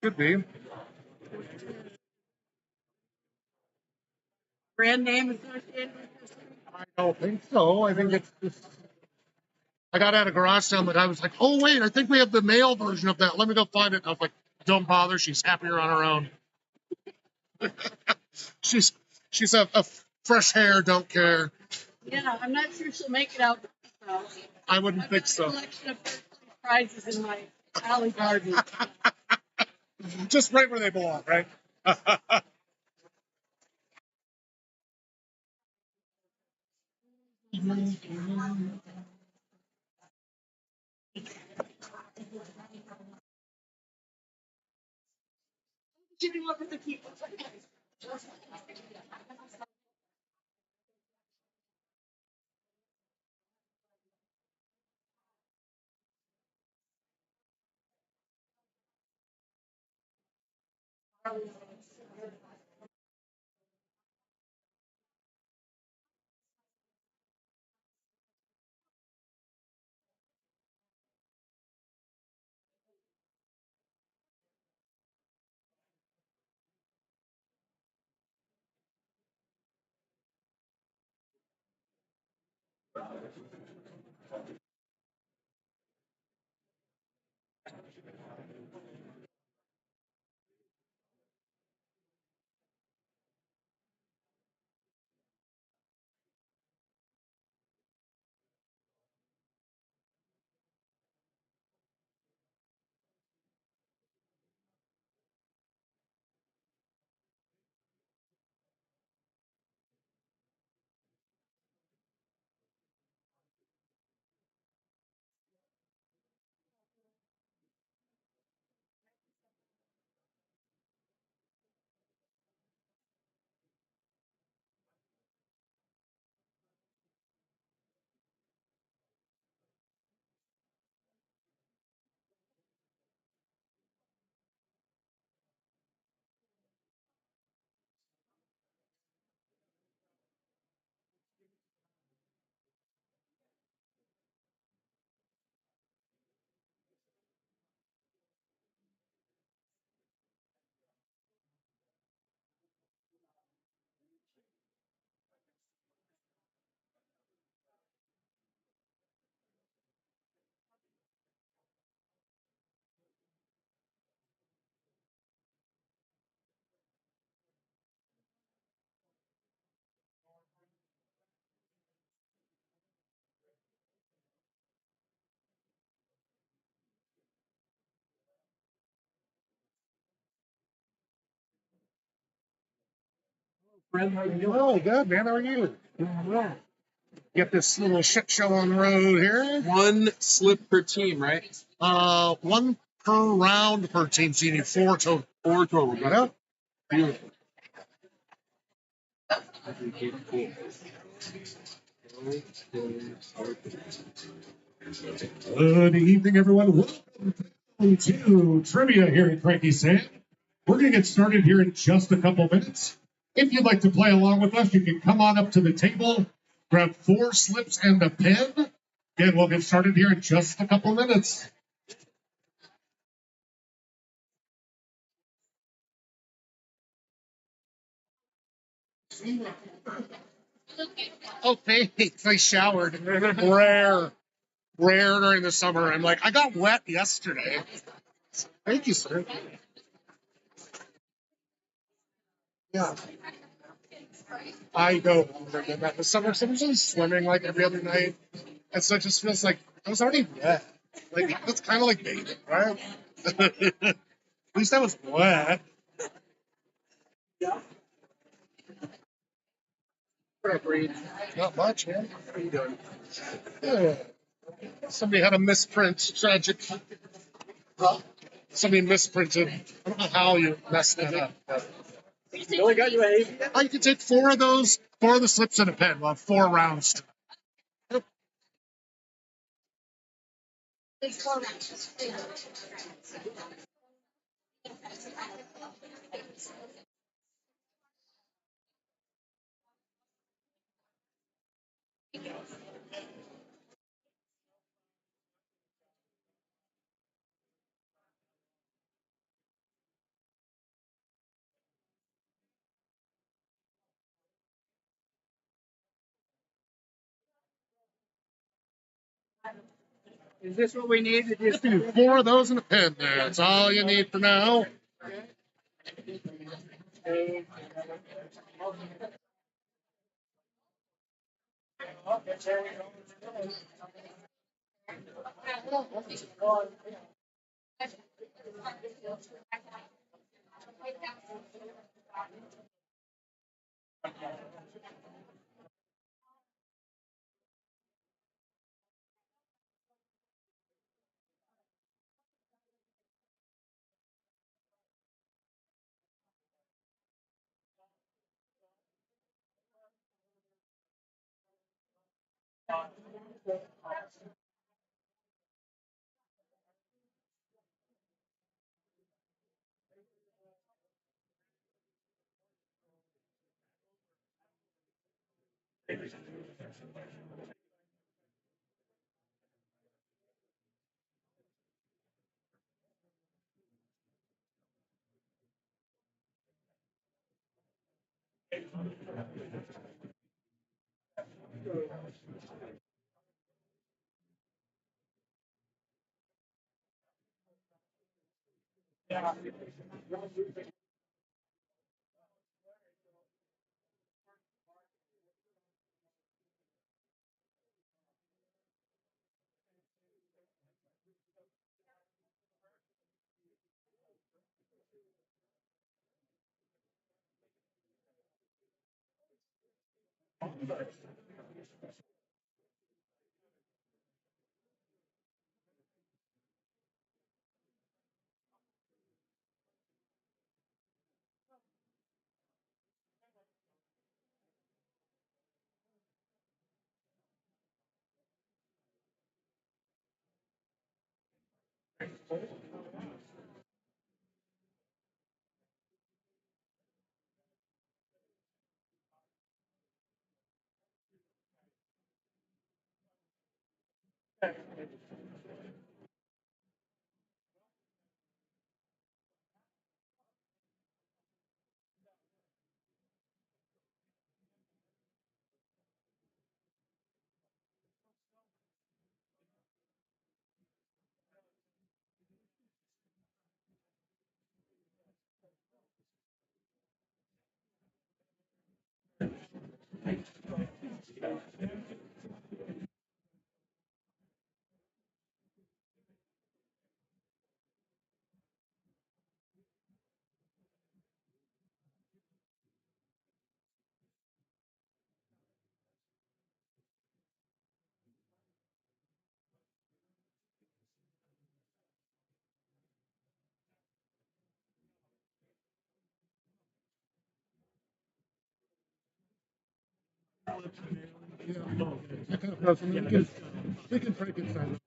Could be. Brand name associated with this? I don't think so. I think it's just. I got at a garage sale, but I was like, oh, wait, I think we have the male version of that. Let me go find it. And I was like, don't bother. She's happier on her own. she's she's a fresh hair, don't care. Yeah, I'm not sure she'll make it out. I wouldn't think so. I've got a collection of prizes in my alley garden. Just right where they belong, right? Keeping up with the people. Friend, how you doing? Oh, good, man. How are you? Yeah. Get this little shit show on the road here. One slip per team, right? One per round per team, so you need four total. Four total. Yeah. Beautiful. Good evening, everyone. Welcome to Trivia here at Cranky Sam. We're going to get started here in just a couple minutes. If you'd like to play along with us, you can come on up to the table, grab four slips and a pen, and we'll get started here in just a couple minutes. Oh, thanks. I showered. Rare during the summer. I'm like, I got wet yesterday. Thank you, sir. Yeah. I go longer than that. The summer's just swimming like every other night. And so it just feels like I was already wet. Like, that's kind of like bathing, right? At least that was wet. Not much, man. How are you doing? Yeah. Somebody had a misprint. Tragic. Somebody misprinted. I don't know how you messed that up. But You only got you a you can take four of those, four of the slips in a pen. We'll have 4 rounds. Is this what we need to Just do 4 of those in a pen there. That's all you need for now. We can Frankenstein.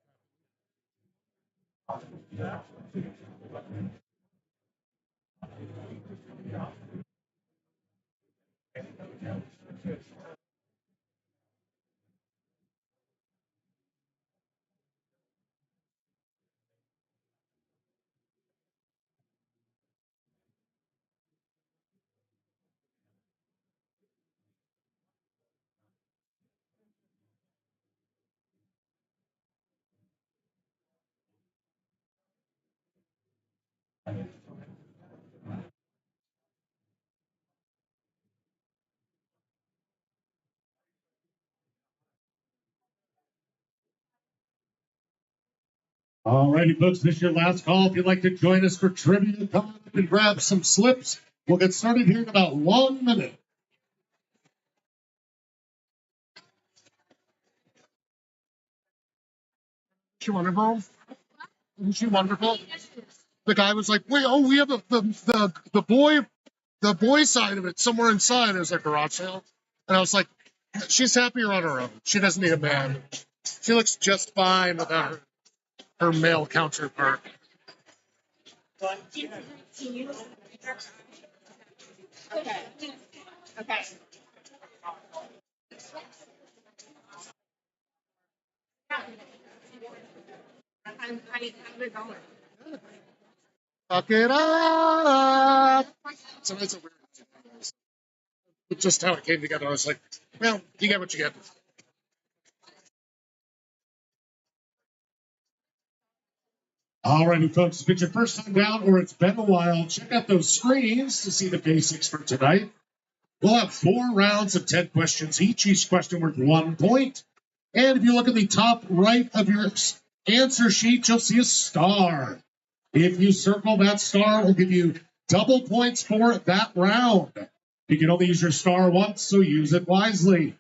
All righty, folks, this is your last call. If you'd like to join us for trivia, come on up and grab some slips. We'll get started here in about 1 minute. Isn't she wonderful? Isn't she wonderful? The guy was like, "Wait, oh, we have the boy side of it somewhere inside." It was like garage sale, and I was like, "She's happier on her own. She doesn't need a man. She looks just fine without her male counterpart." Okay. Okay. I'm going. Fuck it up. Sometimes it's weird. It's just how it came together. I was like, "Well, you get what you get." All righty, folks, if it's your first time down or it's been a while, check out those screens to see the basics for tonight. We'll have 4 rounds of 10 questions each question worth 1 point. And if you look at the top right of your answer sheet, you'll see a star. If you circle that star, we'll give you double points for that round. You can only use your star once, so use it wisely.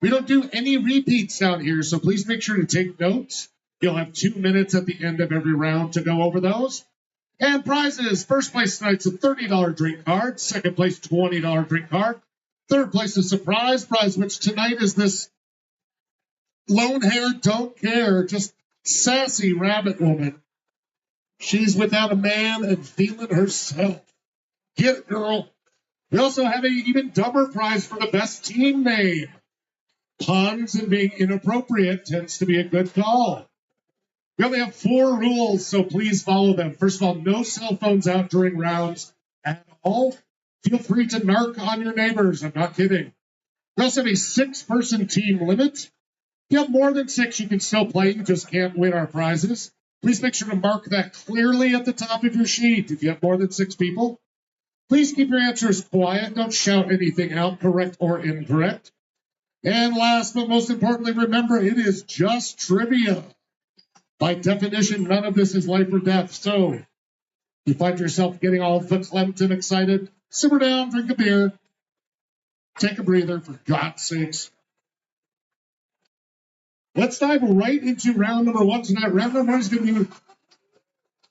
We don't do any repeats down here, so please make sure to take notes. You'll have 2 minutes at the end of every round to go over those. And prizes. First place tonight's a $30 drink card. Second place, $20 drink card. Third place, a surprise prize, which tonight is this lone hair, don't care, just sassy rabbit woman. She's without a man and feeling herself. Get it, girl. We also have an even dumber prize for the best team name. Puns and being inappropriate tends to be a good call. We only have 4 rules, so please follow them. First of all, no cell phones out during rounds at all. Feel free to narc on your neighbors. I'm not kidding. We also have a 6-person team limit. If you have more than 6, you can still play. You just can't win our prizes. Please make sure to mark that clearly at the top of your sheet if you have more than 6 people. Please keep your answers quiet. Don't shout anything out, correct or incorrect. And last but most importantly, remember, it is just trivia. By definition, none of this is life or death. So if you find yourself getting all verklempt and excited, simmer down, drink a beer, take a breather, for God's sakes. Let's dive right into round number 1 tonight. Round number 1 is going to be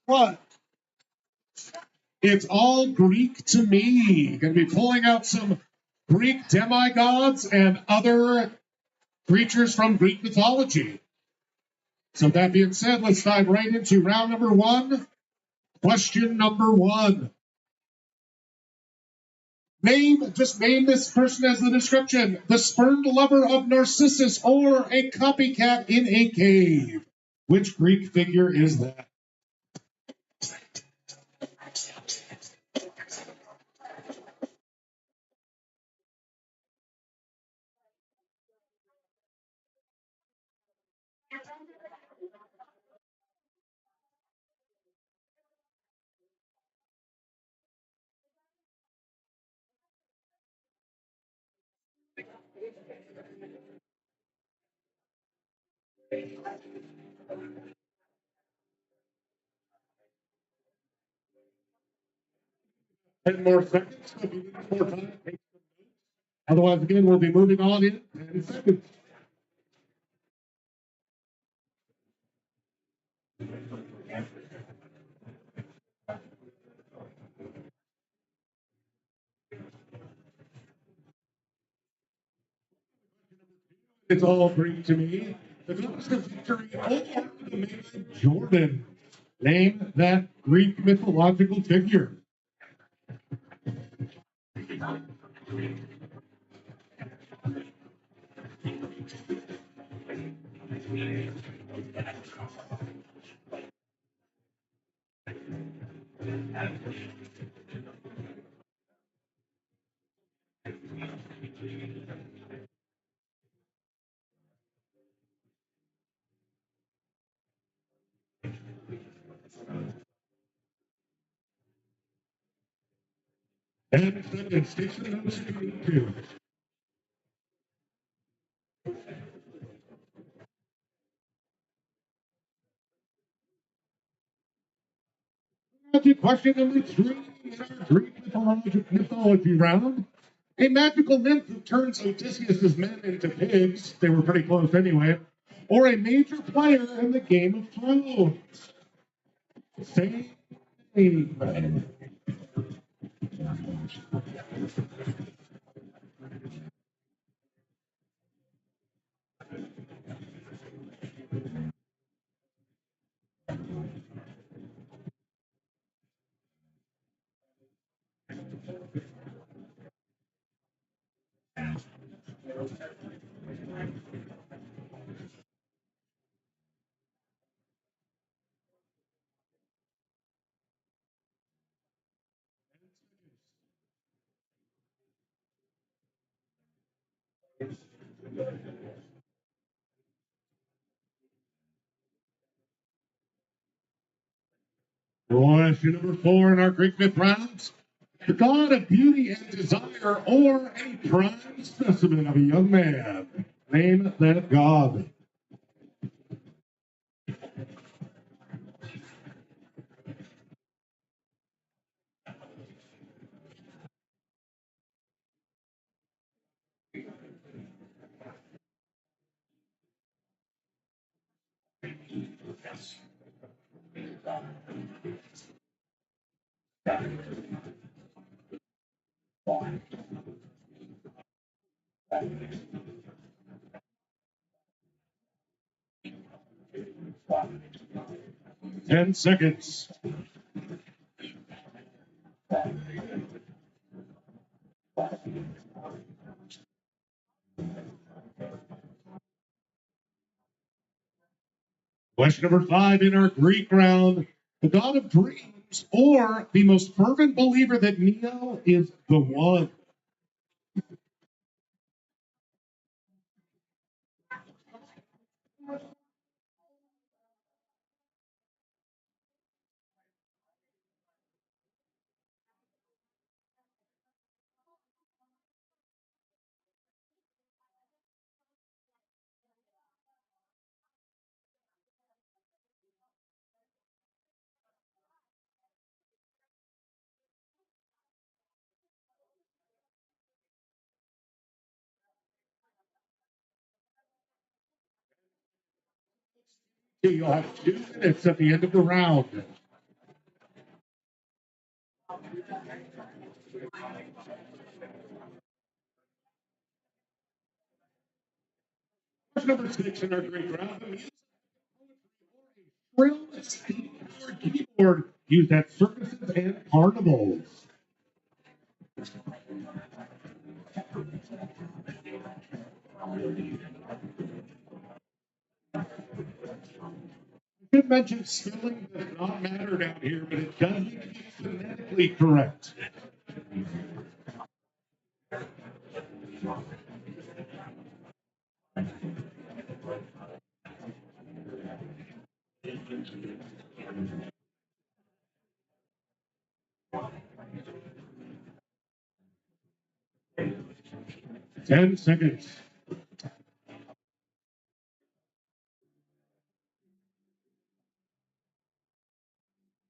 what? It's all Greek to me. Going to be pulling out some Greek demigods and other creatures from Greek mythology. So that being said, let's dive right into round number 1. Question number 1. Just name this person as the description. The spurned lover of Narcissus or a copycat in a cave. Which Greek figure is that? Ten more seconds. If you need more time, take some notes. Otherwise, again, we'll be moving on in 10 seconds. It's all Greek to me. The goddess of victory or the man Jordan. Name that Greek mythological figure. And seconds. Take some notes if you need to. Magic question number 3 in our Greek mythology round. A magical nymph who turns Odysseus' men into pigs, they were pretty close anyway, or a major player in the Game of Thrones. Same name. 'Question number 4 in our Greek myth rounds. The god of beauty and desire, or a prime specimen of a young man. Name that god. Ten seconds. Question number 5 in our Greek round. The god of dreams, or the most fervent believer that Neo is the one. You'll have 2 minutes at the end of the round. Question number 6 in our Greek round. The music shrill steam-powered keyboard used at circuses and carnivals. I should mention spelling does not matter down here, but it does need to be phonetically correct. Ten seconds.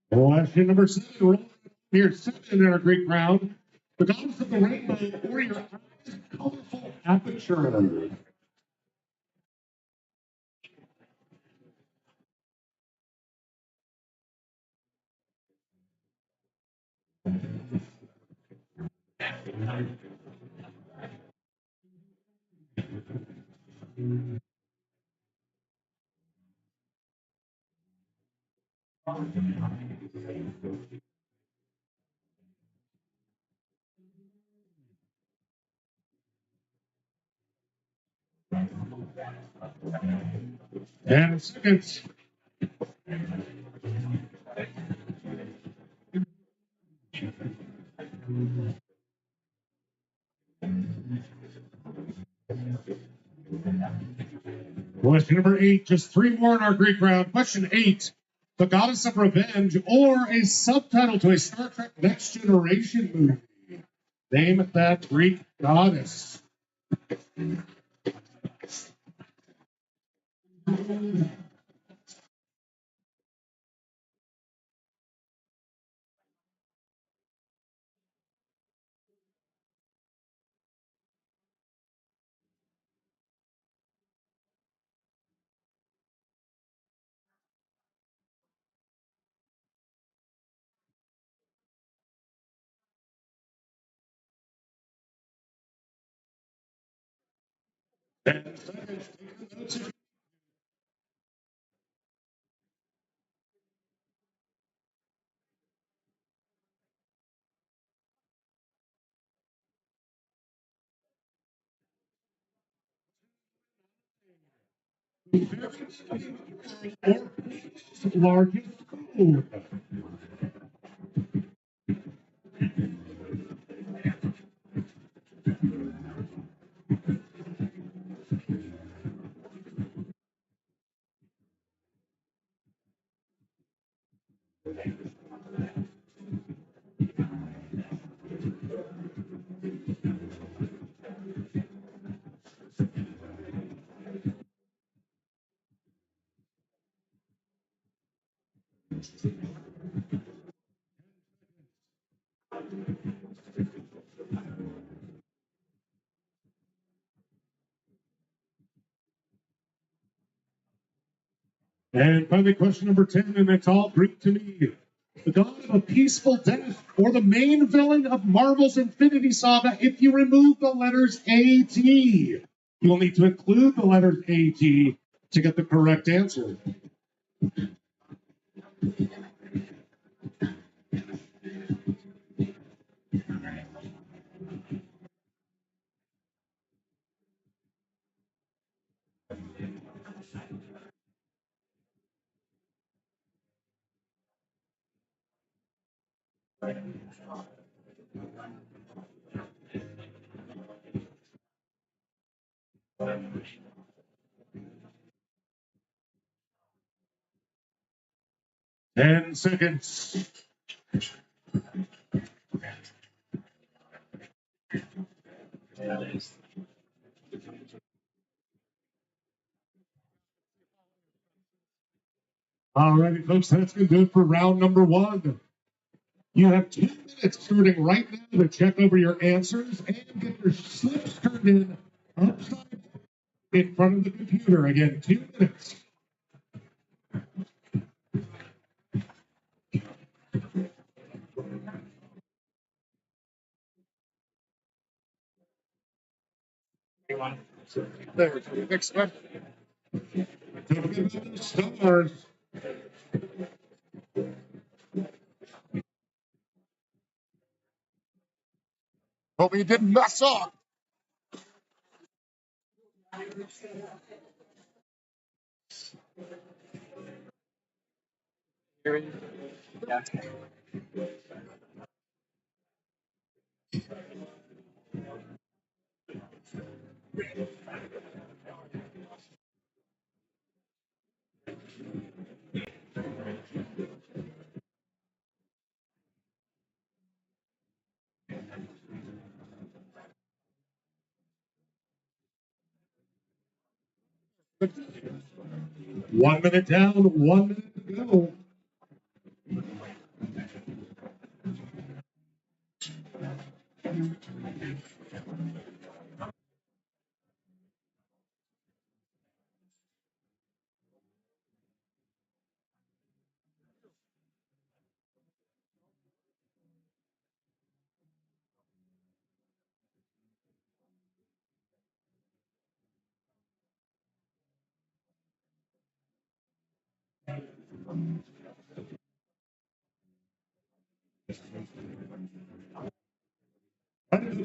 Question number 7. Here, 7 in our Greek round. The goddess of the rainbow, or your eyes' colorful aperture. 10 seconds. Question number 8. Just 3 more in our Greek round. Question 8. The goddess of revenge, or a subtitle to a Star Trek Next Generation movie. Name that Greek goddess. 10 seconds. Take your notes. Largest school. And finally, question number 10, and it's all Greek to me. The god of a peaceful death, or the main villain of Marvel's Infinity Saga, if you remove the letters AT. You'll need to include the letters AT to get the correct answer. Ten seconds. All righty, folks, that's going to do it for round number 1. You have 2 minutes starting right now to check over your answers and get your slips turned in upside down in front of the computer. Again, 2 minutes. There, next one. Don't forget about those stars. Hope you didn't mess up. Yeah. 1 minute down, 1 minute to go.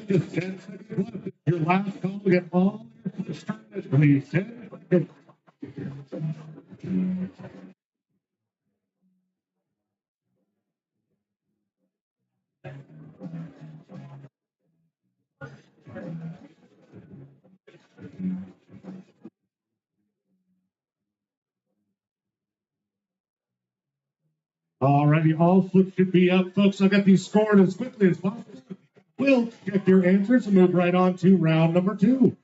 Just 10 seconds left. Your last call to get all your slips turned in, please. 10 seconds. All righty, all slips should be up, folks. I'll get these scored as quickly as possible. We'll check your answers and move right on to round number 2.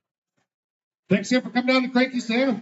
Thanks again for coming down to Cranky Sam.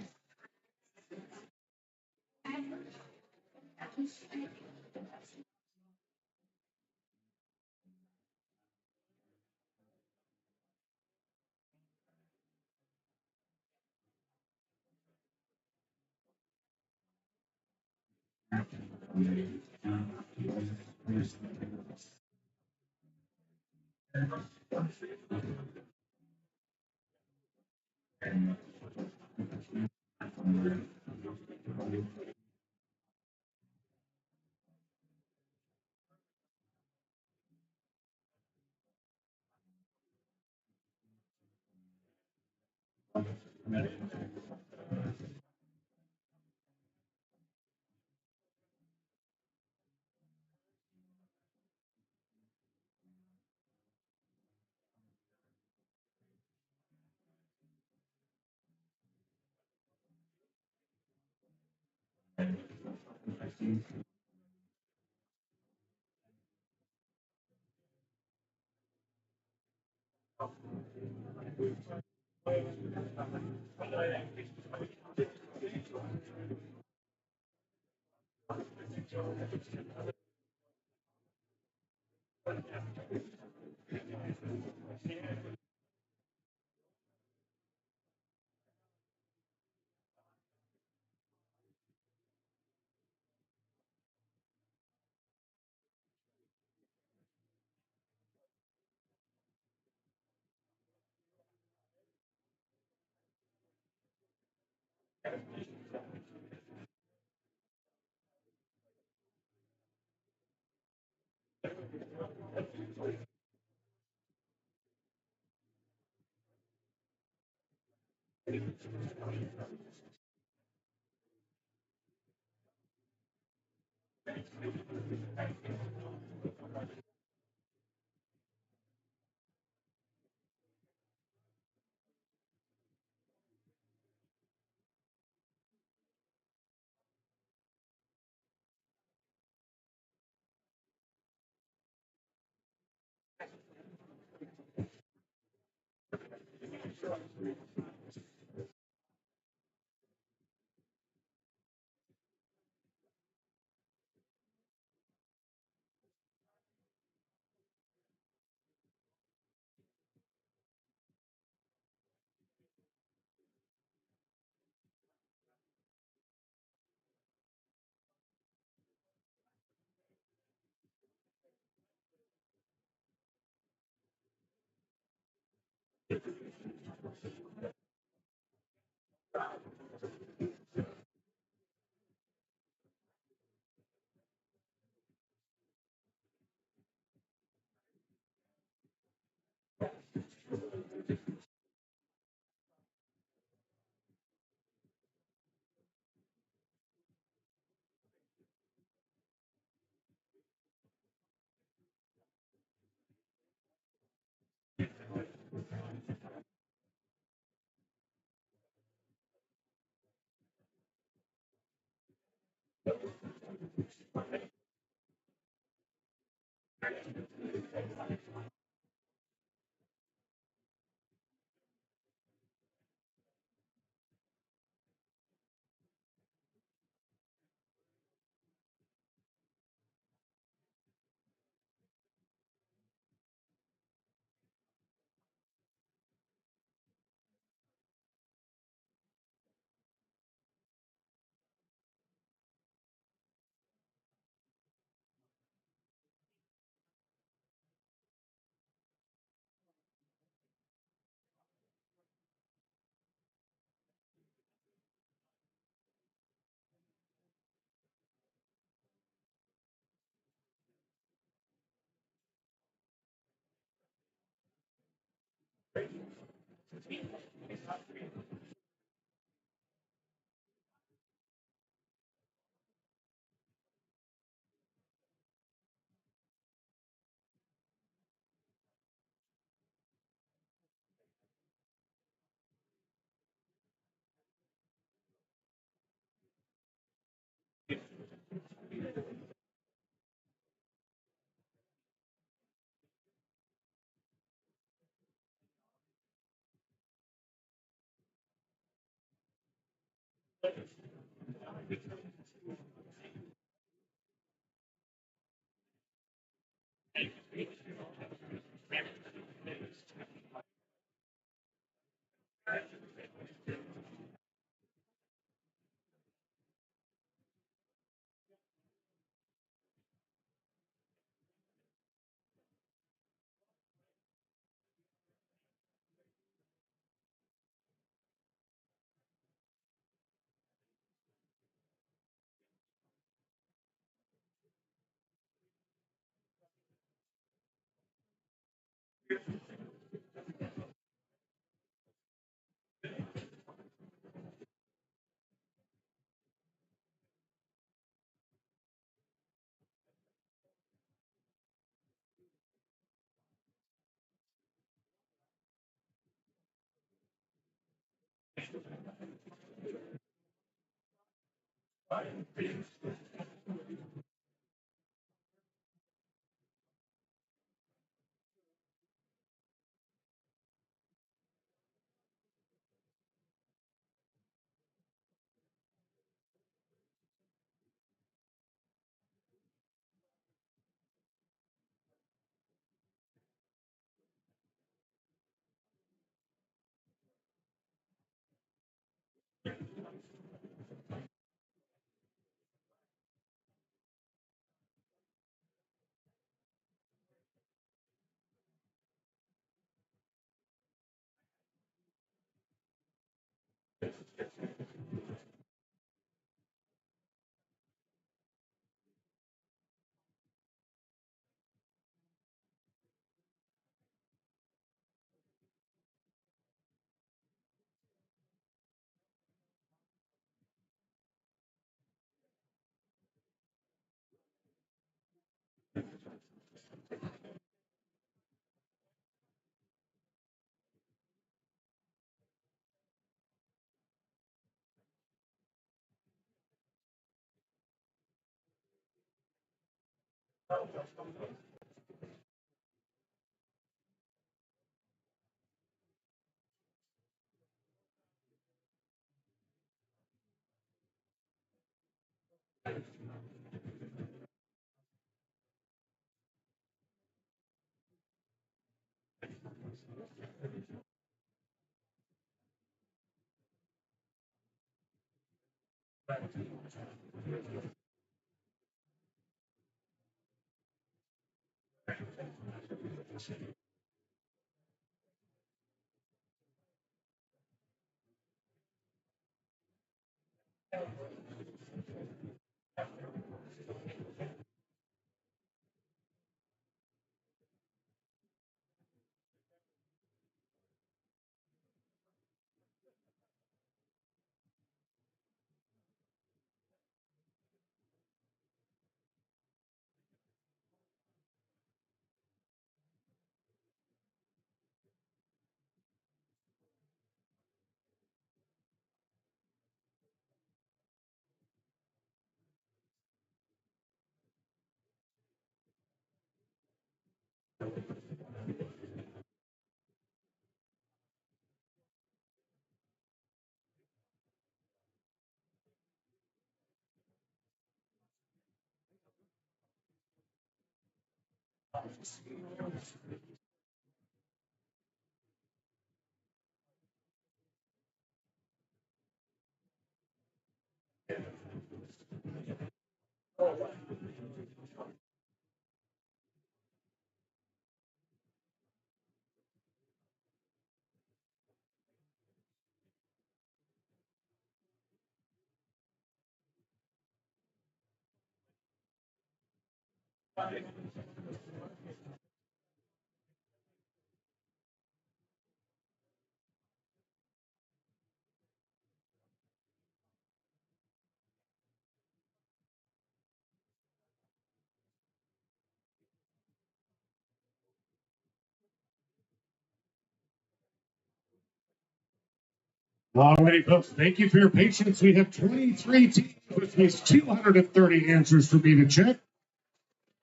All righty, folks. Thank you for your patience. We have 23 teams, which means 230 answers for me to check.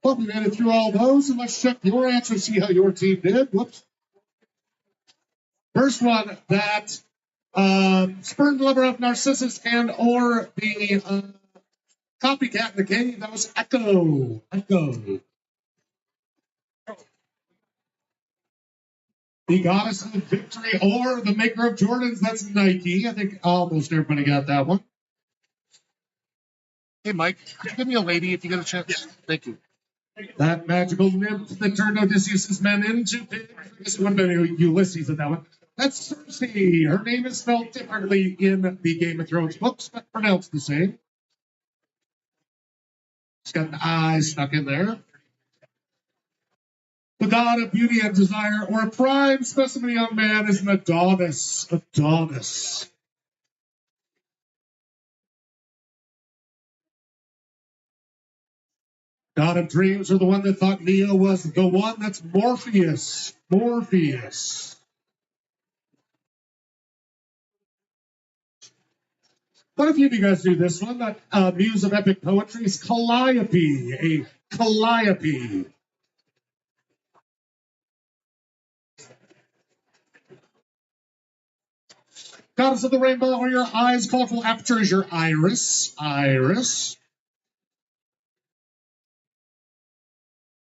Well, we made it through all those, and let's check your answers, see how your team did. Whoops. First one, that spurned lover of Narcissus and or the copycat in the cave, that was Echo. Echo. The goddess of victory or the maker of Jordans, that's Nike. I think almost everybody got that one. Hey, Mike, could you give me a lady if you get a chance? Yeah. Thank you. That magical nymph that turned Odysseus' men into pigs. I guess it would have been Ulysses in that one. That's Cersei. Her name is spelled differently in the Game of Thrones books, but pronounced the same. She's got an I stuck in there. The god of beauty and desire, or a prime specimen of young man, is an Adonis. Adonis. God of dreams, or the one that thought Neo was the one, that's Morpheus. Morpheus. What if you guys do this one? That muse of epic poetry is Calliope. A Calliope. Goddess of the rainbow, or your eyes' colorful aperture is your iris. Iris.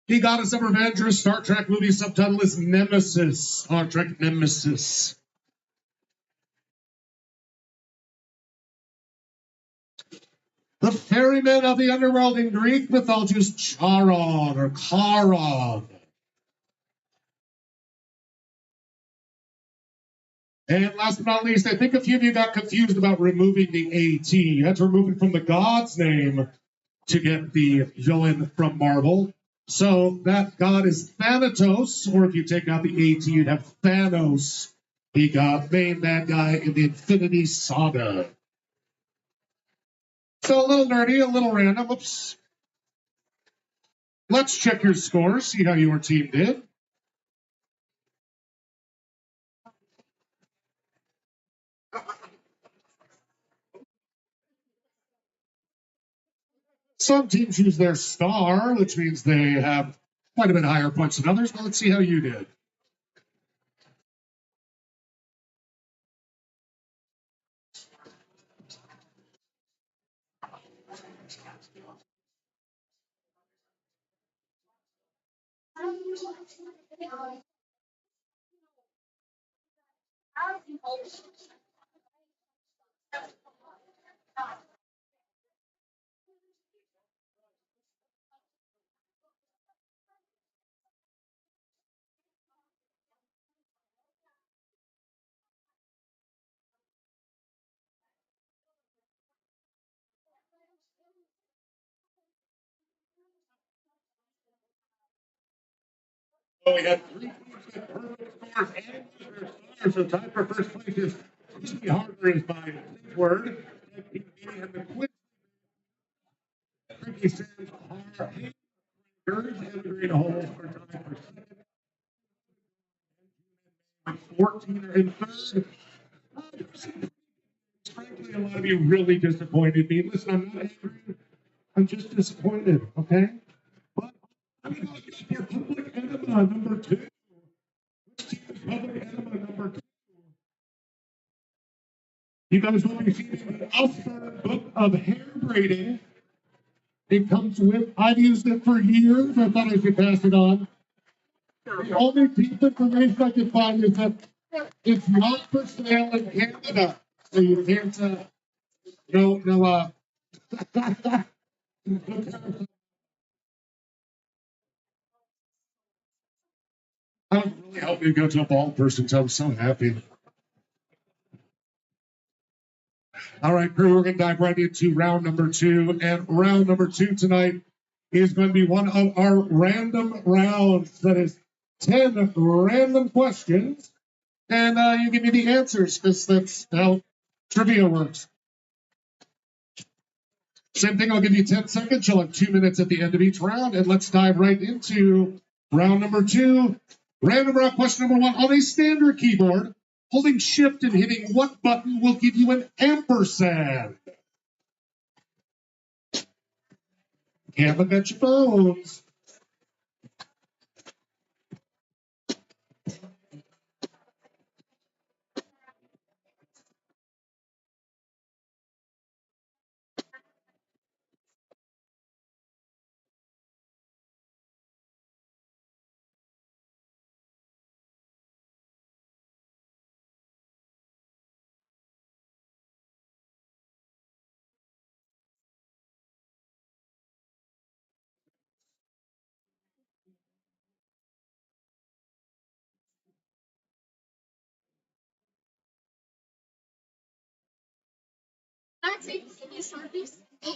The goddess of revenge, or Star Trek movie subtitle is Nemesis. Star Trek Nemesis. The ferryman of the underworld in Greek mythology is Charon or Charon. And last but not least, I think a few of you got confused about removing the AT. You had to remove it from the god's name to get the villain from Marvel. So that god is Thanatos, or if you take out the AT, you'd have Thanos, the main bad guy in the Infinity Saga. So a little nerdy, a little random. Oops. Let's check your scores, see how your team did. Some teams use their star, which means they have quite a bit higher points than others, but let's see how you did. So we had 3 teams with perfect scores and their stars. So tied for first place is Jimmy Harder is by word. And the quick Ricky Sands are Hayes and the Green Holes are tied for second. 14 are in third. Frankly, a lot of you really disappointed me. Listen, I'm not angry. I'm just disappointed, okay? But I'm going to get your public enema number 2. Which team is public enema number 2? You guys will be receiving the Alphabet Book of Hair Braiding. It comes with, I've used it for years. I thought I should pass it on. The only piece of information I can find is that it's not for sale in Canada. So you can't, that would really help me go to a bald person, so I'm so happy. All right, crew, we're going to dive right into round number 2. And round number 2 tonight is going to be one of our random rounds. That is 10 random questions. And you give me the answers, because that's how trivia works. Same thing, I'll give you 10 seconds. You'll have 2 minutes at the end of each round. And let's dive right into round number 2. Random round question number 1. On a standard keyboard, holding shift and hitting what button will give you an ampersand? Can't look at your phones.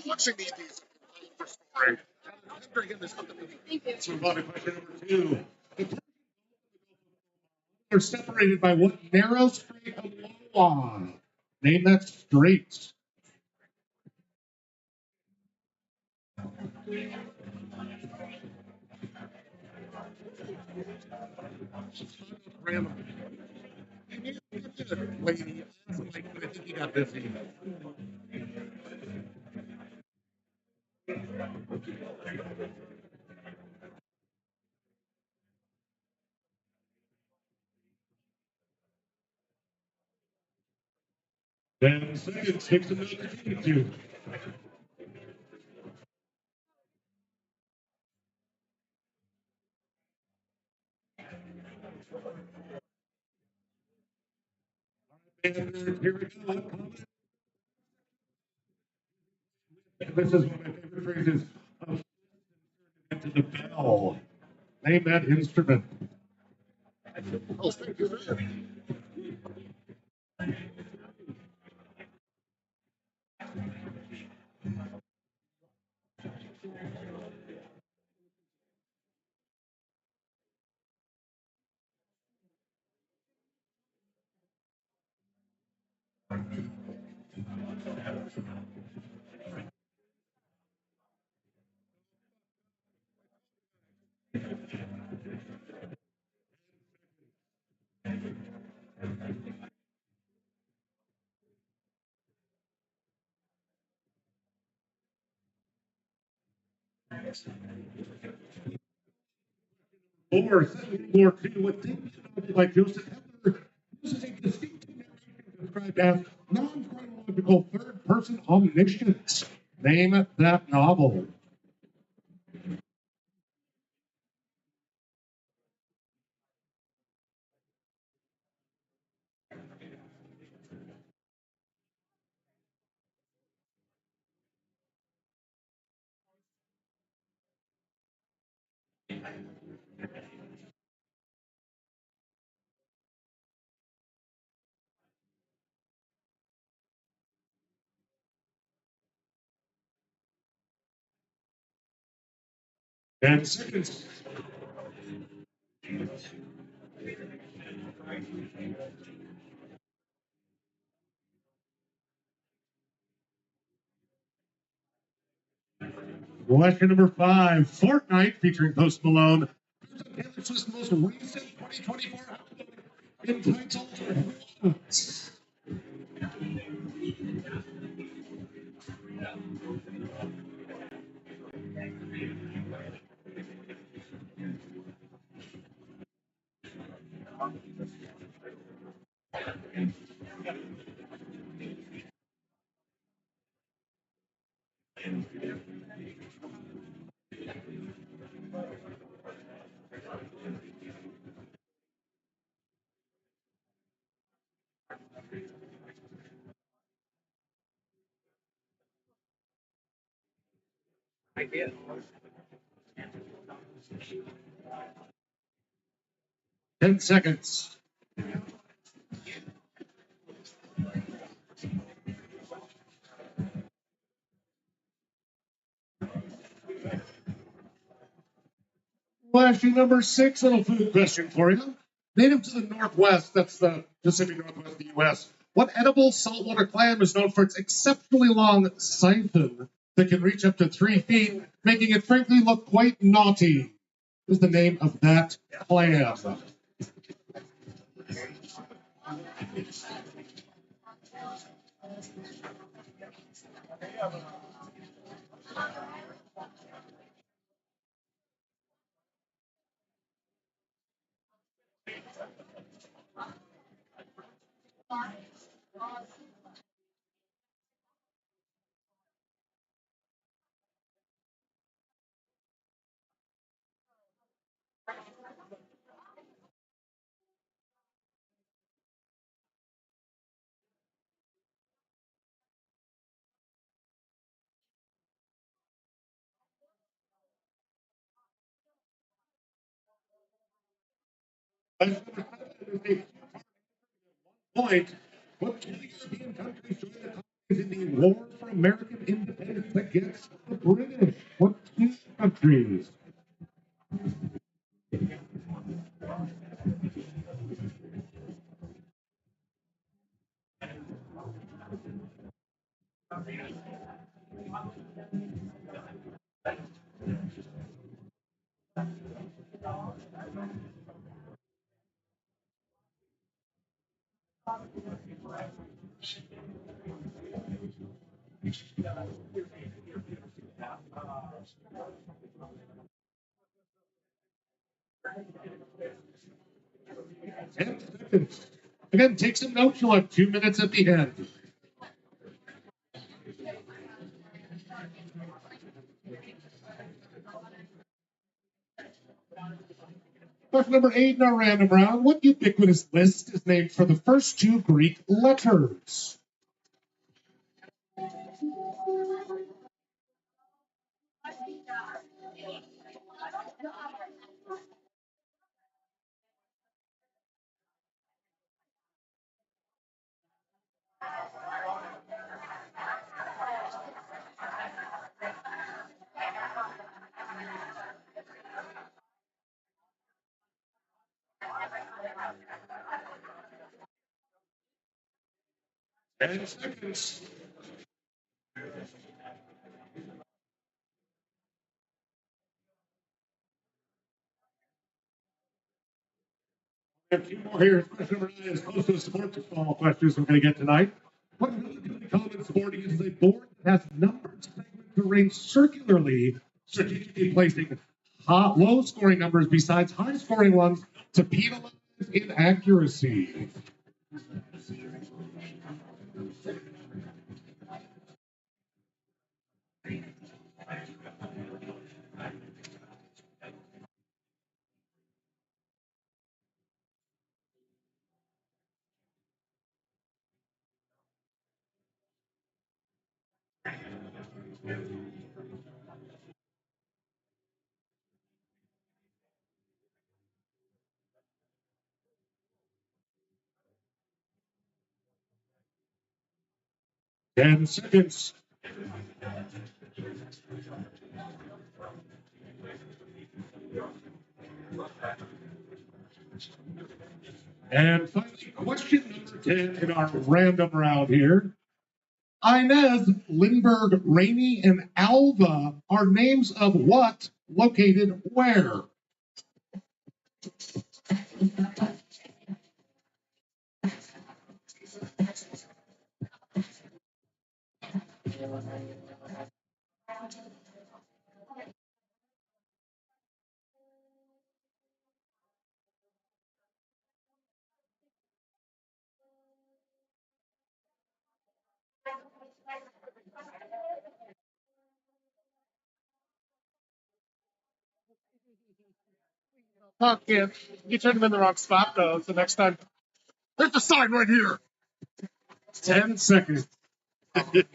Watching these for scoring. Again, this so about question number 2. The They're separated by what narrow strait of law? Name that strait. Random. Lady, I think he got busy. Then second, 6-2. And here we go. This is one of my favorite phrases. Into the bell. Name that instrument. Oh, thank you, sir. Or Second World War II, what did like Joseph Heller uses a distinct narration described as non-chronological third-person omniscience. Name that novel. And second, question number 5, Fortnite featuring Post Malone. Taylor Swift's most recent 2024 album entitled Idea. 10 seconds. Question number 6, little food question for you. Native to the Northwest, that's the Pacific Northwest of the U.S., what edible saltwater clam is known for its exceptionally long siphon that can reach up to 3 feet, making it frankly look quite naughty? What is the name of that clam? Point. What two European countries joined the colonies in the War for American Independence against the British? What two countries? 10 seconds. Again, take some notes. You'll have 2 minutes at the end. Question number 8 in our random round. What ubiquitous list is named for the first two Greek letters? Ten seconds. We have a few more here. Question number 9 is close to the sports ball questions we're going to get tonight. What relatively common sport uses a board that has numbered segments arranged circularly, strategically placing low scoring numbers besides high scoring ones to penalize inaccuracy? Ten seconds. And finally, question number 10 in our random round here. Inez, Lindbergh, Rainey, and Alva are names of what located where? Fuck yeah. You turned him in the wrong spot though, so next time. There's the sign right here. 10 seconds. Good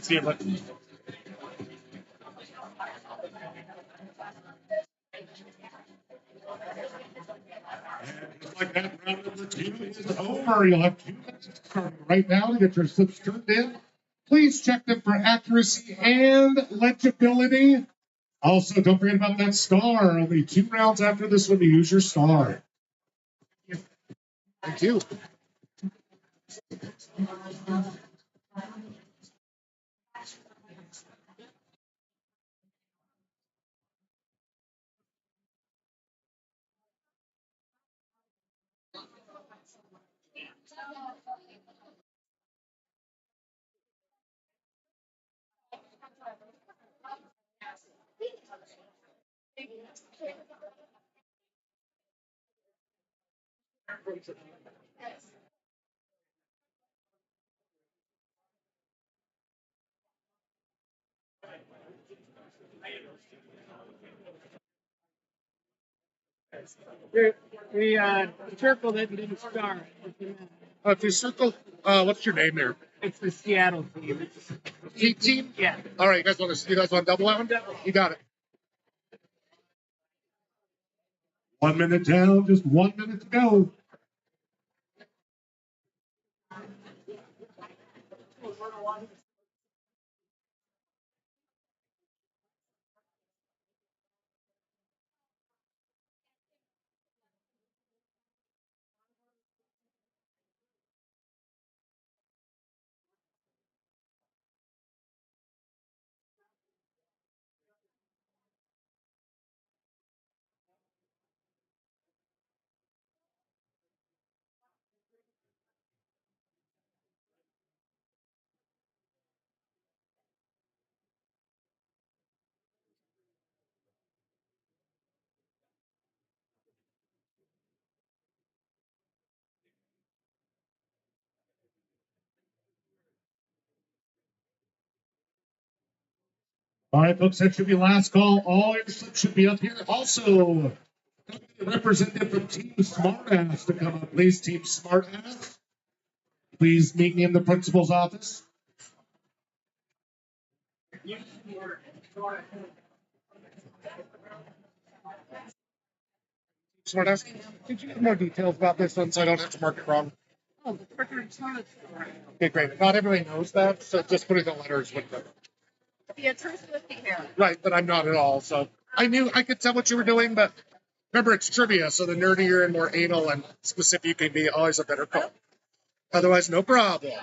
seeing you. Just like that, round number 2 is over. You'll have 2 minutes starting right now to get your slips turned in. Please check them for accuracy and legibility. Also, don't forget about that star. Only 2 rounds after this one to use your star. Thank you. The circle that didn't start. If you circle, what's your name there? It's the Seattle team. Heat team? Yeah. All right, you guys want to double that one? You got it. 1 minute down, just 1 minute to go. All right, folks, that should be last call. All your slips should be up here. Also, a representative from Team Smartass to come up, please. Team Smartass, please meet me in the principal's office. Smartass, did you get more details about this one so I don't have to mark it wrong? Oh, the freaking toilet. Okay, great. Not everybody knows that, so just putting the letters with them. Yeah, true Swifty hair. Right, but I'm not at all. So I knew I could tell what you were doing, but remember it's trivia, so the nerdier and more anal and specific you can be, always a better call. Otherwise, no problem.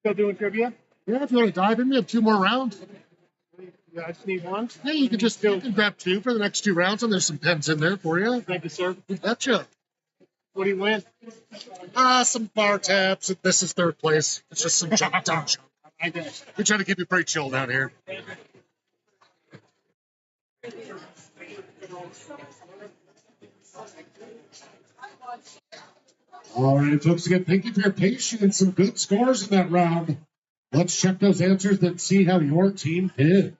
Still doing trivia? Yeah, if you want to dive in, we have 2 more rounds. Yeah, I just need one. Yeah, you can grab 2 for the next 2 rounds, and there's some pens in there for you. Thank you, sir. You betcha. What do you win? Some bar tabs. This is 3rd place. It's just some junk. I guess. We try to keep it pretty chill down here. All right, folks, again, thank you for your patience. Some good scores in that round. Let's check those answers and see how your team did.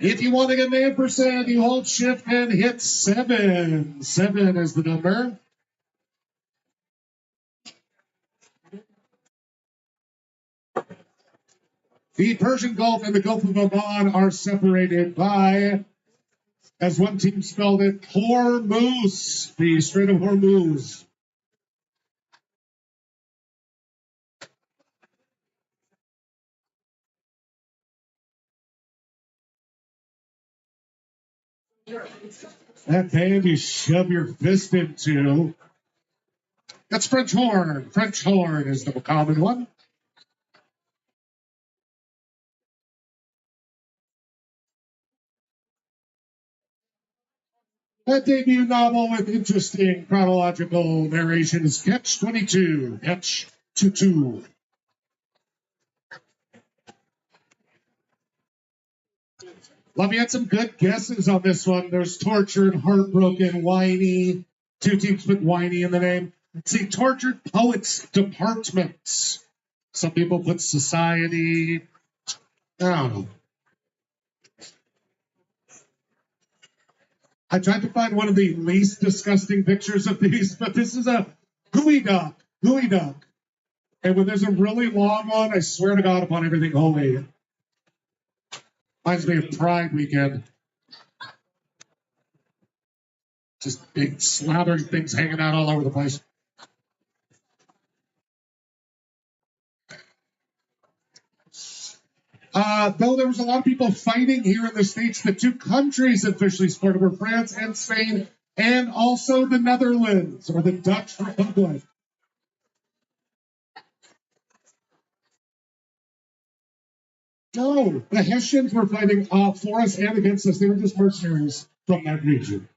If you want to get an ampersand, you hold shift and hit 7. 7 is the number. The Persian Gulf and the Gulf of Oman are separated by, as one team spelled it, Hormuz, the Strait of Hormuz. That band you shove your fist into. That's French horn. French horn is the common one. That debut novel with interesting chronological narration is Catch 22. Catch 22. Love, you had some good guesses on this one. There's Tortured, Heartbroken, Whiny. 2 teams put Whiny in the name. See, Tortured Poets Departments. Some people put Society. I don't know. I tried to find one of the least disgusting pictures of these, but this is a gooey duck. Gooey duck. And when there's a really long one, I swear to God upon everything holy. Reminds me of Pride weekend. Just big slathering things hanging out all over the place. Though there was a lot of people fighting here in the States, the two countries officially supported were France and Spain, and also the Netherlands, or the Dutch Republic. No, the Hessians were fighting for us and against us. They were just mercenaries from that region.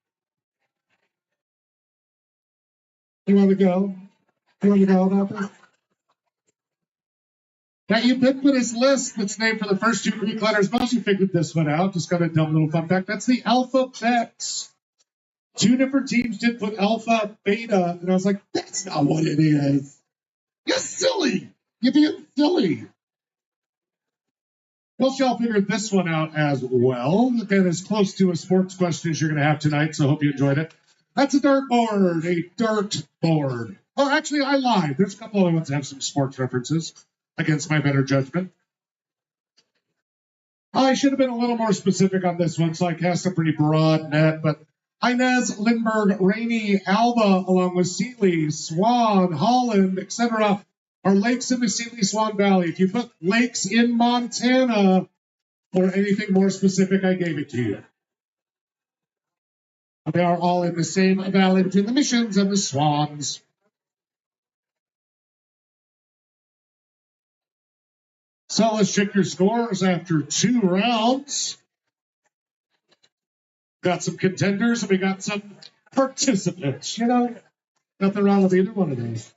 You want to go? You want to go about this? That ubiquitous list that's named for the first two Greek letters, most of you figured this one out. Just got a dumb little fun fact. That's the alphabet. Two different teams did put alpha, beta, and I was like, that's not what it is. You're silly. You're being silly. Well, y'all figured this one out as well. Again, as close to a sports question as you're going to have tonight, so I hope you enjoyed it. That's a dartboard, a dartboard. Oh, actually, I lied. There's a couple other ones that have some sports references against my better judgment. I should have been a little more specific on this one, so I cast a pretty broad net, but Inez, Lindbergh, Rainy, Alba, along with Sealy, Swan, Holland, etc., are lakes in the Sealy Swan Valley. If you put lakes in Montana or anything more specific, I gave it to you. They are all in the same valley between the Missions and the Swans. So let's check your scores after 2 rounds. Got some contenders and we got some participants. You know, nothing wrong with either one of those.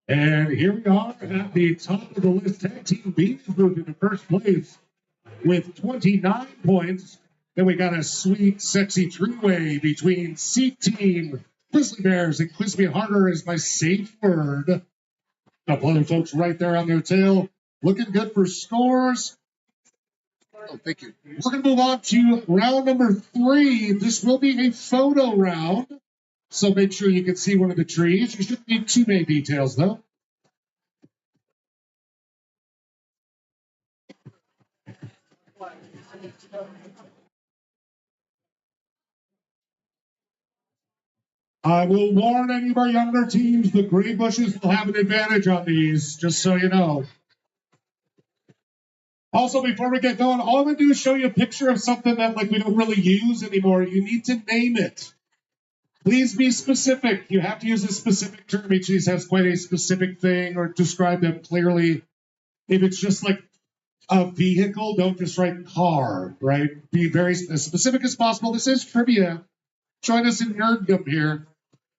And here we are at the top of the list. Tag Team B moved into first place with 29 points. Then we got a sweet, sexy three-way between C Team, Grizzly Bears, and Quiz Me Harder is my safe word. A couple other folks right there on their tail. Looking good for scores. Oh, thank you. We're going to move on to round number 3. This will be a photo round, so make sure you can see one of the trees. You shouldn't need too many details, though. I will warn any of our younger teams, the Green Bushes will have an advantage on these, just so you know. Also, before we get going, all I'm going to do is show you a picture of something that we don't really use anymore. You need to name it. Please be specific. You have to use a specific term. Each of these has quite a specific thing or describe them clearly. If it's just like a vehicle, don't just write car, right? Be very as specific as possible. This is trivia. Join us in nerddom here.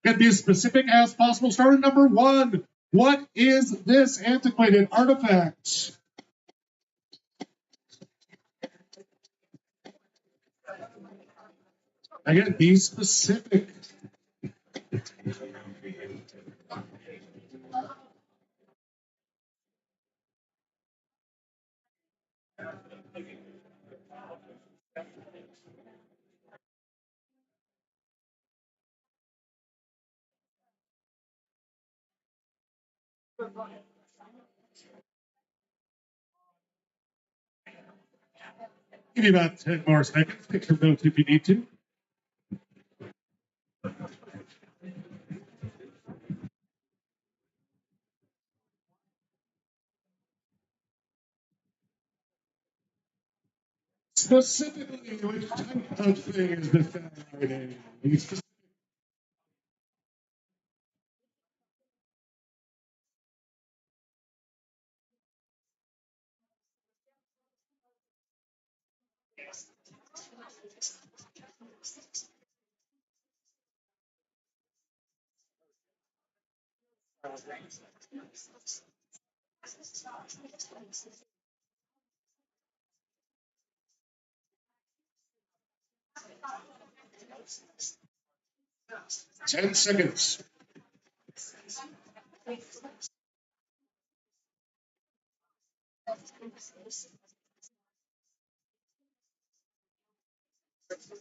And be as specific as possible. Start at number 1. What is this antiquated artifact? Again, be specific. Give you about 10 more seconds. Take some notes if you need to. Specifically, which type of thing is this Saturday? 10 seconds.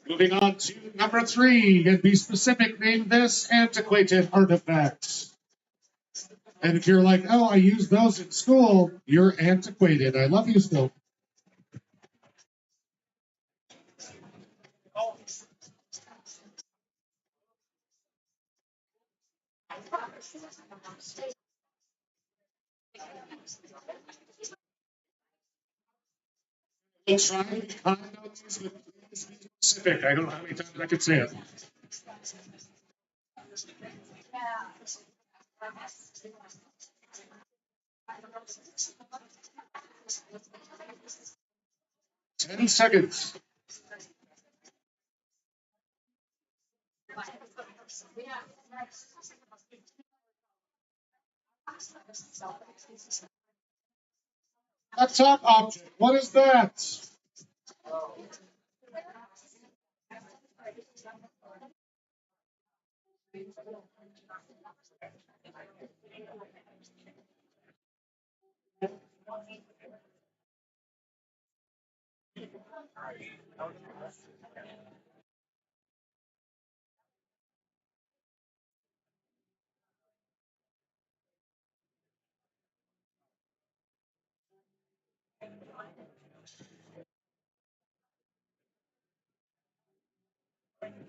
Moving on to number 3, and be specific, name this antiquated artifact. And if you're like, oh, I use those in school, you're antiquated. I love you still. We'll try and be kind on these, but please be specific. I don't know how many times I could say it. Ten seconds. A top object. What is that?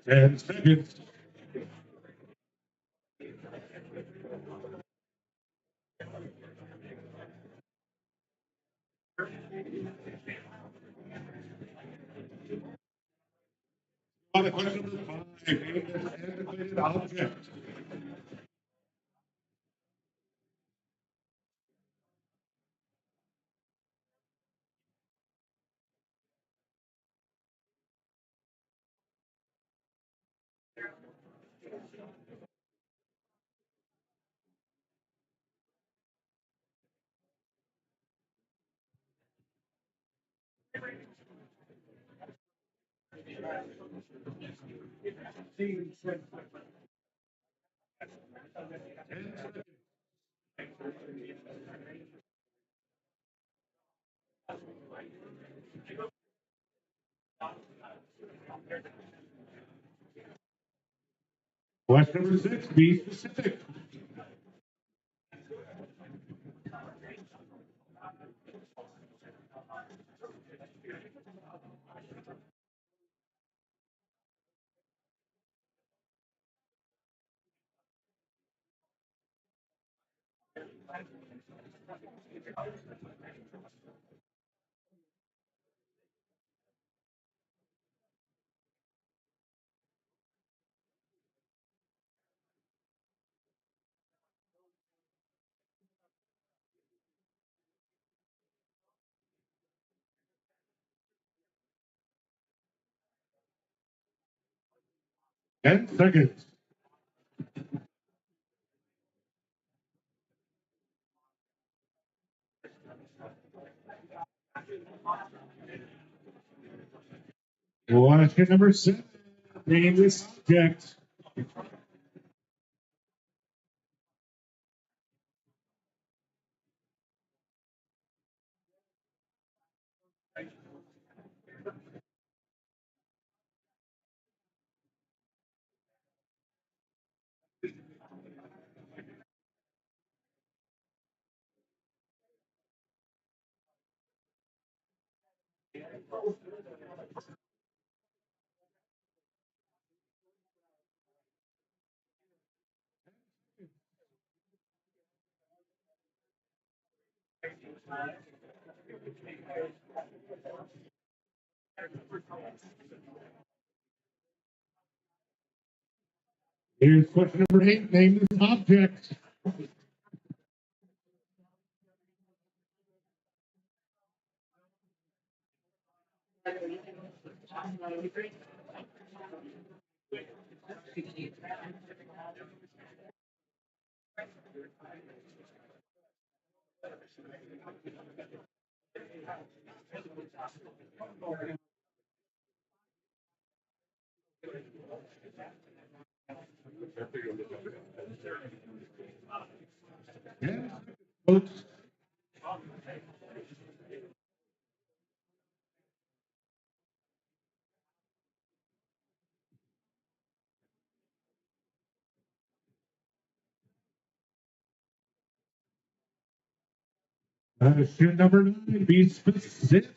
Ten seconds. On to question number 5. Name this antiquated object. Question number 6. Be specific. Ten seconds. Question number 7. Name this object. Here's question number 8. Name this object. Yeah, folks. Shoot number 9, be specific.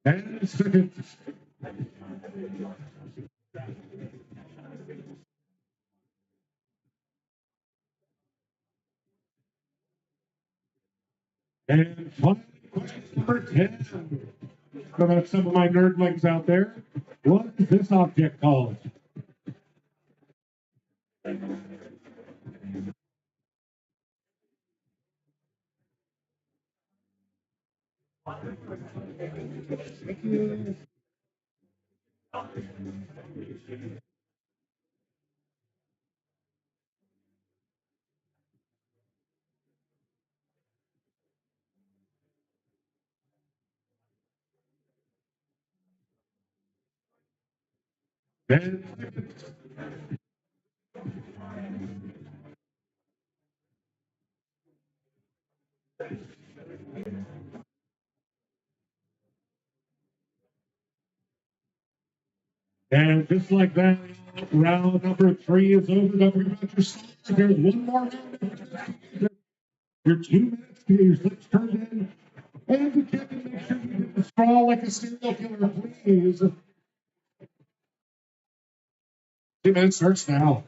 And second. And final question number 10. So that's some of my nerdlings out there. What is this object called? And And just like that, round number 3 is over. Don't forget about your slips. There's one more round. Your 2 minutes to get your slips turned in. And to check and make sure you get the straw like a serial killer, please. 2 minutes starts now.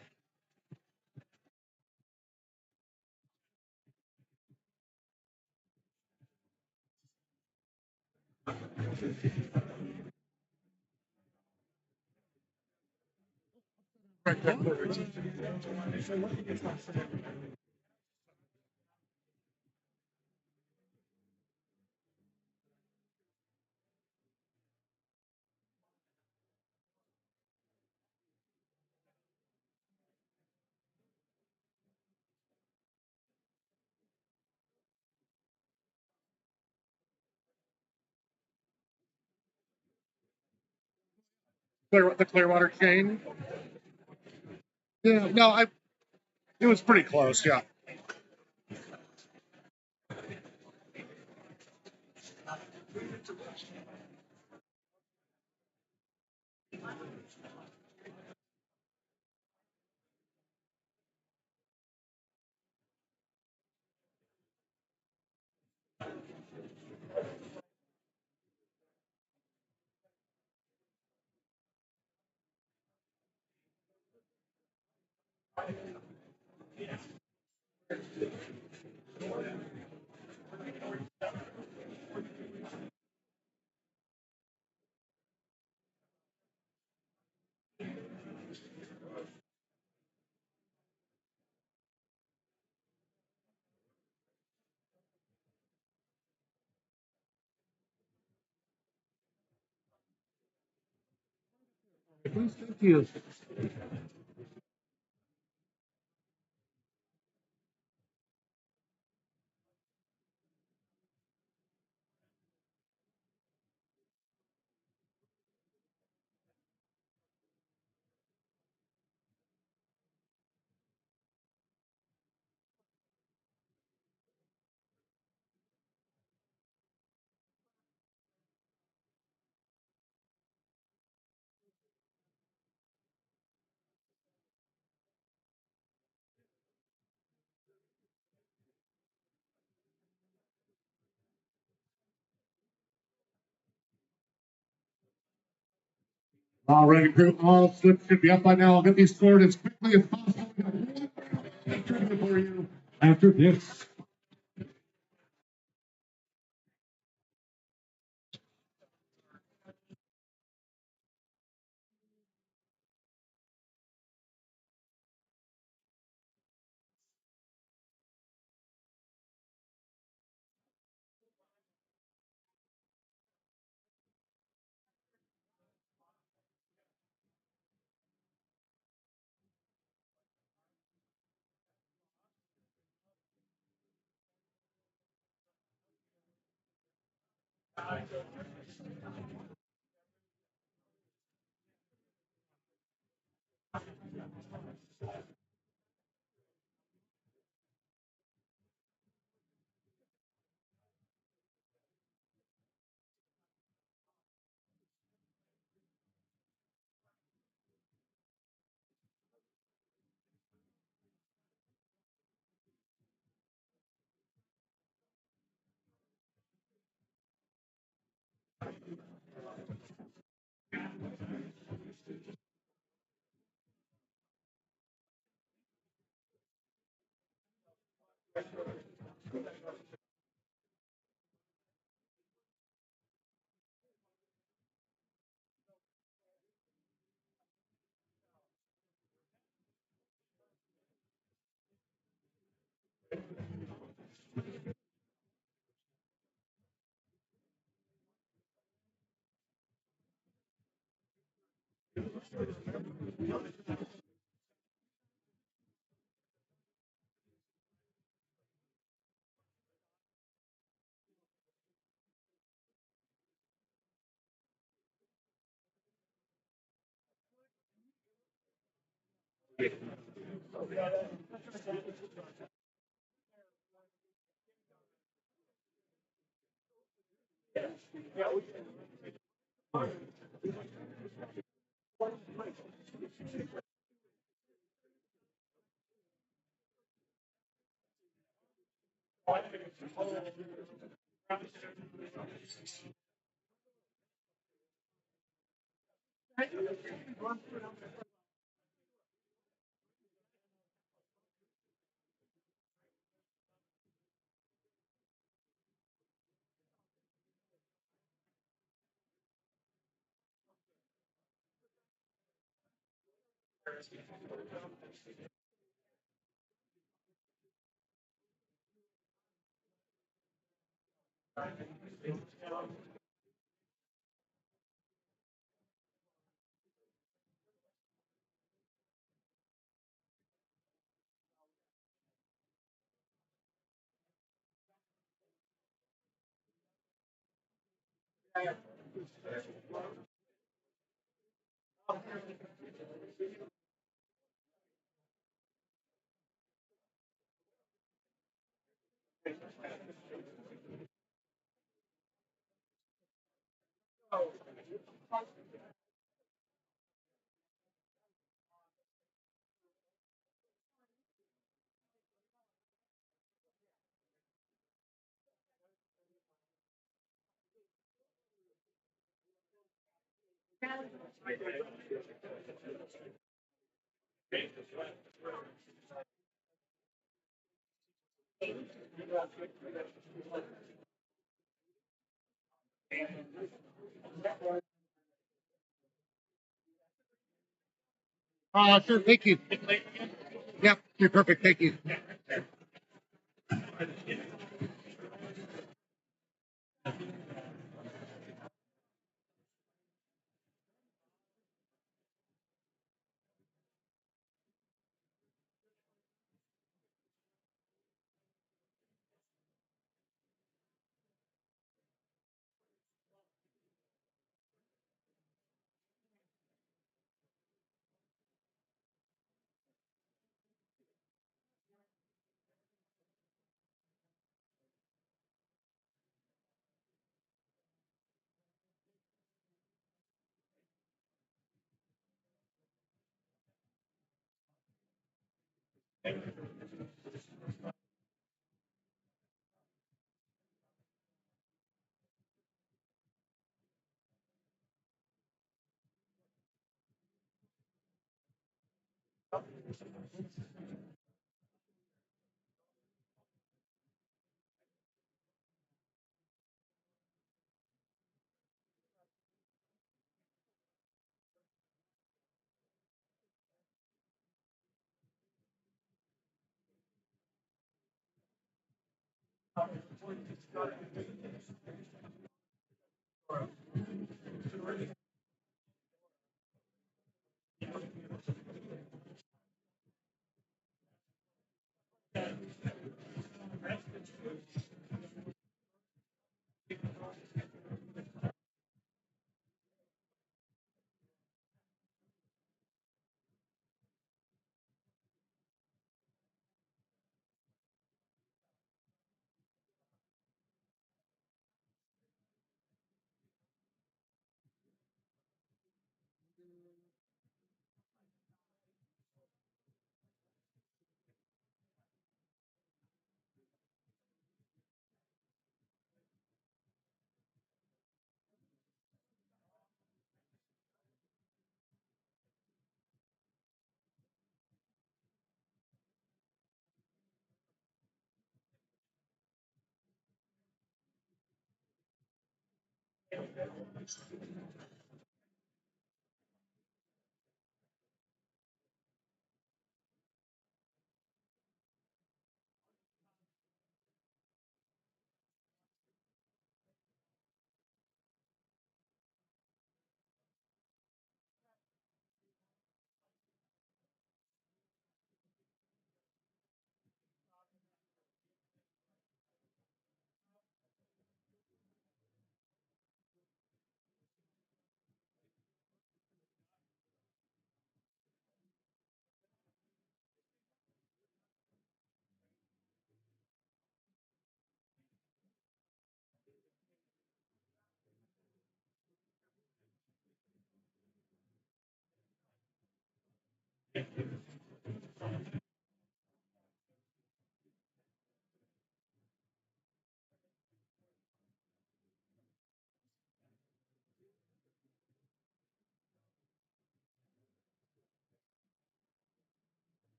The Clearwater chain. Yeah, no, it was pretty close. Yeah. Please, thank you. All right, crew. All slips should be up by now. I'll get these scored as quickly as possible. We got one round trivia for you after this. Sure, thank you. Yep, you're perfect. Thank you.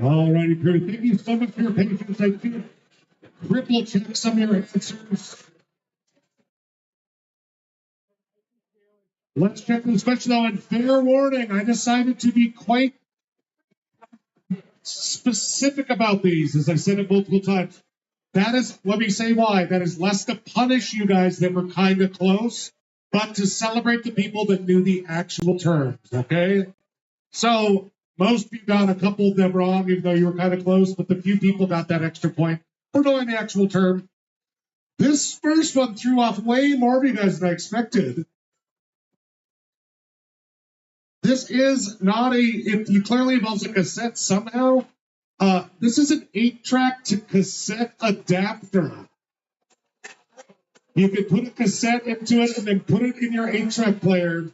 All righty, crew. Thank you so much for your patience. I did triple check some of your answers. Let's check this question though. And fair warning, I decided to be quite specific about these, as I said it multiple times. That is, let me say why. That is less to punish you guys that were kind of close, but to celebrate the people that knew the actual terms, okay? So most of you got a couple of them wrong, even though you were kind of close, but the few people got that extra point for knowing the actual term. This first one threw off way more of you guys than I expected. This is not it clearly involves a cassette somehow. This is an 8-track to cassette adapter. You can put a cassette into it and then put it in your 8-track player.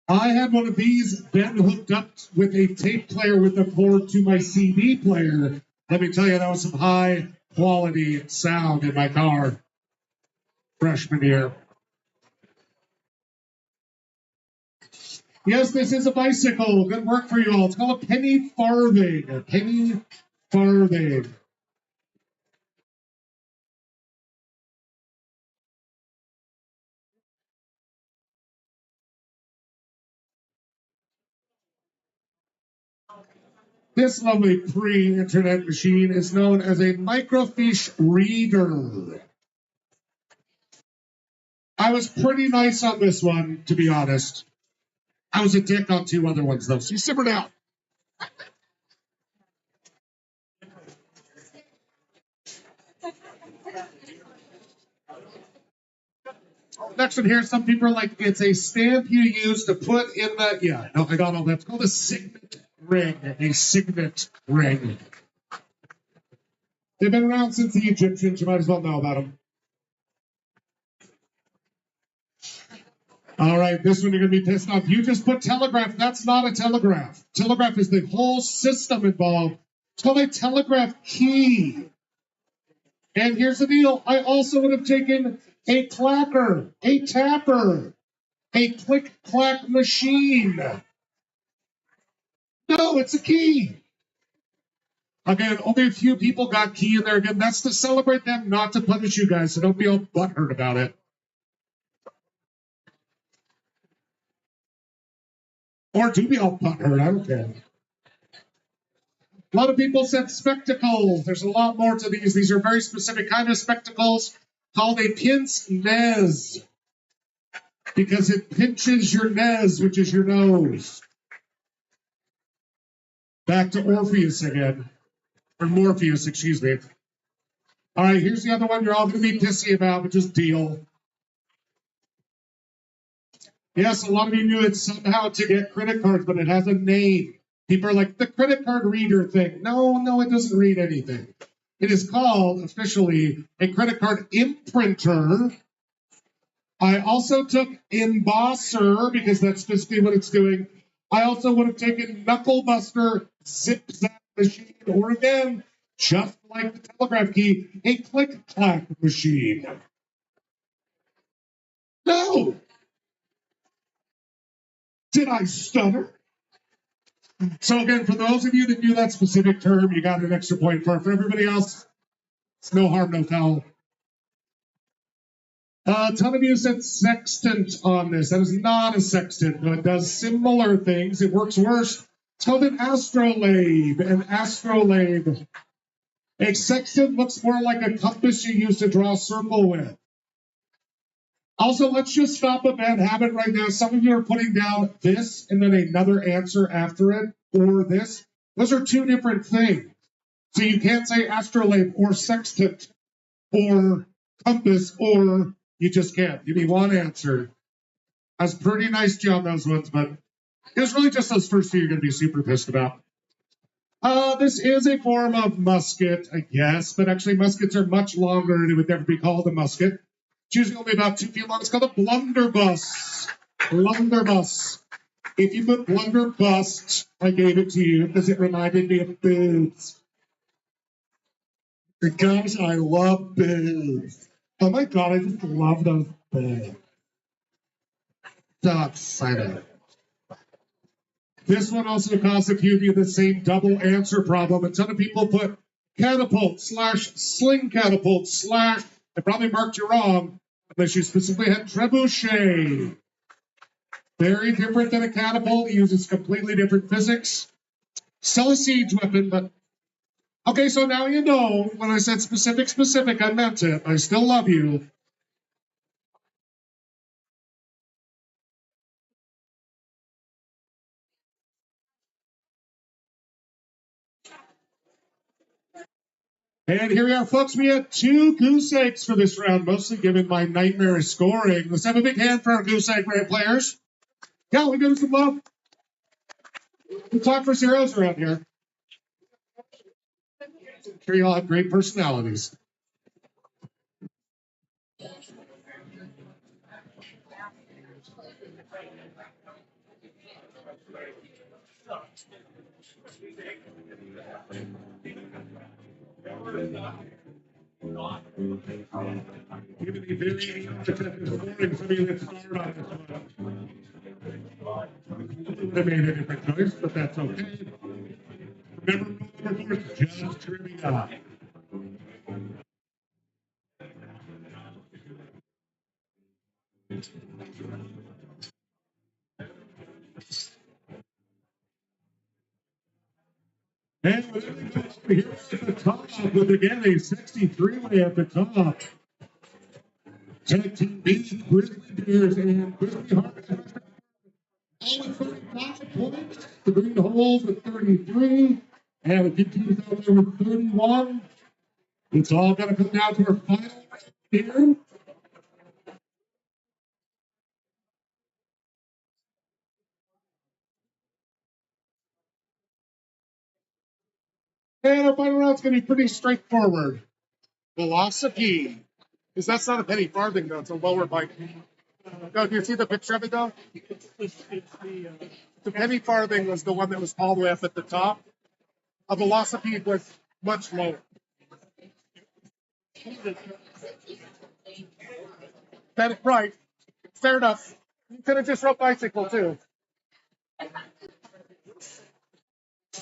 I had one of these then hooked up with a tape player with a cord to my CD player. Let me tell you, that was some high quality sound in my car freshman year. Yes, this is a bicycle. Good work for you all. It's called a penny farthing. A penny farthing. This lovely pre-internet machine is known as a microfiche reader. I was pretty nice on this one, to be honest. I was a dick on 2 other ones, though, so you simmer down. Next one here, some people are like, it's a stamp you use to put in the, yeah, no, I got all that. It's called a signet ring, a signet ring. They've been around since the Egyptians, you might as well know about them. All right, this one you're going to be pissed off. You just put telegraph. That's not a telegraph. Telegraph is the whole system involved. It's called a telegraph key. And here's the deal. I also would have taken a clacker, a tapper, a click-clack machine. No, it's a key. Again, only a few people got key in there. Again, that's to celebrate them, not to punish you guys, so don't be all butthurt about it. Or do be all butthurt, I don't care. A lot of people said spectacles. There's a lot more to these. These are very specific kind of spectacles called a pince nez, because it pinches your nez, which is your nose. Back to Orpheus again. Or Morpheus, excuse me. All right, here's the other one you're all going to be pissy about, but just deal. Yes, a lot of you knew it somehow to get credit cards, but it has a name. People are like, the credit card reader thing. No, it doesn't read anything. It is called, officially, a credit card imprinter. I also took embosser, because that's physically what it's doing. I also would have taken knuckle buster, zip-zap machine, or again, just like the telegraph key, a click-clack machine. No! Did I stutter? So again, for those of you that knew that specific term, you got an extra point for it. For everybody else, it's no harm, no foul. A ton of you said sextant on this. That is not a sextant, but it does similar things. It works worse. It's called an astrolabe. An astrolabe. A sextant looks more like a compass you use to draw a circle with. Also, let's just stop a bad habit right now. Some of you are putting down this and then another answer after it, or this. Those are 2 different things. So you can't say astrolabe or sextant or compass, or you just can't. Give me one answer. I was pretty nice to you on those ones, but it was really just those first 2 you're going to be super pissed about. This is a form of musket, I guess, but actually muskets are much longer and it would never be called a musket. It's usually only about 2 feet long. It's called a blunderbuss. Blunderbuss. If you put blunderbuss, I gave it to you because it reminded me of boobs. Because I love boobs. Oh my god, I just love those boobs. So excited. This one also caused a few of you the same double answer problem. A ton of people put catapult / sling catapult / I probably marked you wrong, unless you specifically had trebuchet. Very different than a catapult. It uses completely different physics. Still a siege weapon, but okay, so now you know when I said specific, I meant it. I still love you. And here we are, folks. We had 2 goose eggs for this round, mostly given my nightmarish scoring. Let's have a big hand for our goose egg players. Yeah, we give them some love. We talk for zeros around here. I'm sure you all have great personalities. Given the very scoring, some of you that started on this one. Would have made a different choice, but that's okay. Remember, it's just trivia. And here at the top, with again a 63-way at the top. Tag team B, Grizzly Bears and Grizzly Hearts. All with 35 points. The Green Holes with 33. And the Big Teams out there with 31. It's all going to come down to our final round here. And our final round's going to be pretty straightforward. Velocipede. Because that's not a penny farthing, though. It's a lower bike. Oh, do you see the picture of it, though? The penny farthing was the one that was all the way up at the top. A velocipede was much lower. That, right. Fair enough. You could have just wrote bicycle, too.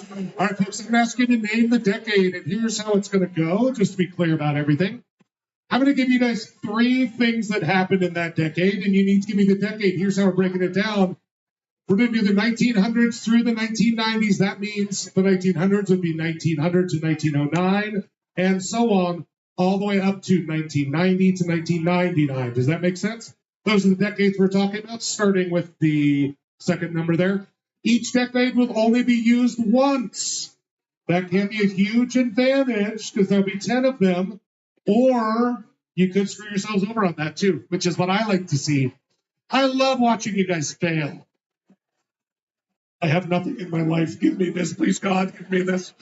All right, folks, I'm going to ask you to name the decade, and here's how it's going to go, just to be clear about everything. I'm going to give you guys 3 things that happened in that decade, and you need to give me the decade. Here's how we're breaking it down. We're going to do the 1900s through the 1990s. That means the 1900s would be 1900 to 1909, and so on, all the way up to 1990 to 1999. Does that make sense? Those are the decades we're talking about, starting with the second number there. Each decade will only be used once. That can be a huge advantage because there'll be 10 of them, or you could screw yourselves over on that too, which is what I like to see. I love watching you guys fail. I have nothing in my life. Give me this, please, God. Give me this.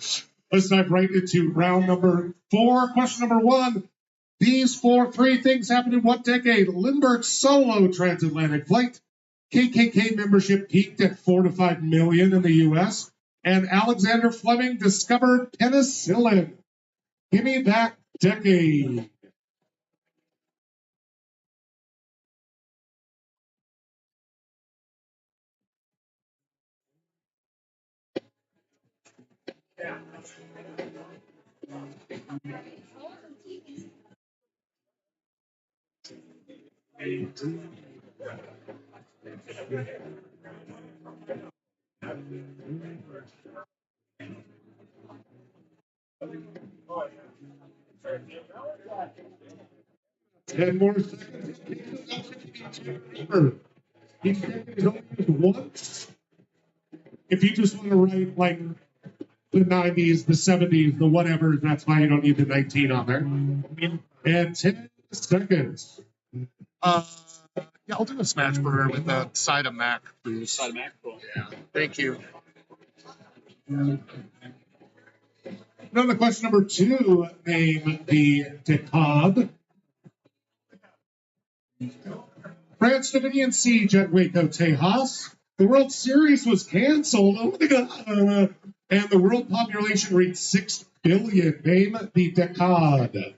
Let's dive right into round number 4. Question number 1. These 3 things happened in what decade? Lindbergh's solo transatlantic flight. KKK membership peaked at 4 to 5 million in the U.S. And Alexander Fleming discovered penicillin. Give me that decade. Ten more seconds. Each decade is only used once. If you just want to write like the 90s, the 70s, the whatever, that's why you don't need the 19 on there. And 10 seconds. Yeah, I'll do a smash burger with a side of mac, please. Side of mac, cool. Yeah, thank you. Now the question number 2, name the decade. France Davidian siege at Waco, Tejas. The World Series was canceled. Oh my God. And the world population reached 6 billion. Name the decade.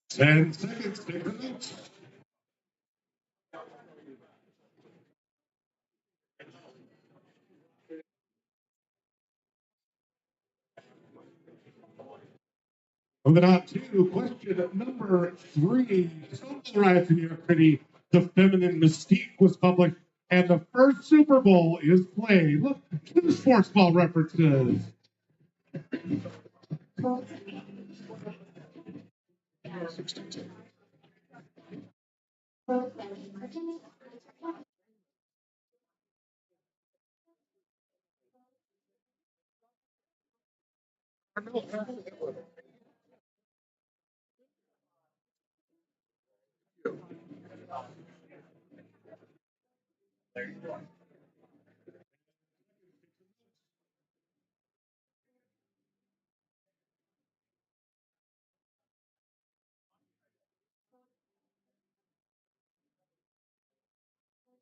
Ten seconds. Take the notes. Moving on to question number 3. Social Riots in New York City, The Feminine Mystique was published, and the first Super Bowl is played. Look, two sports ball references.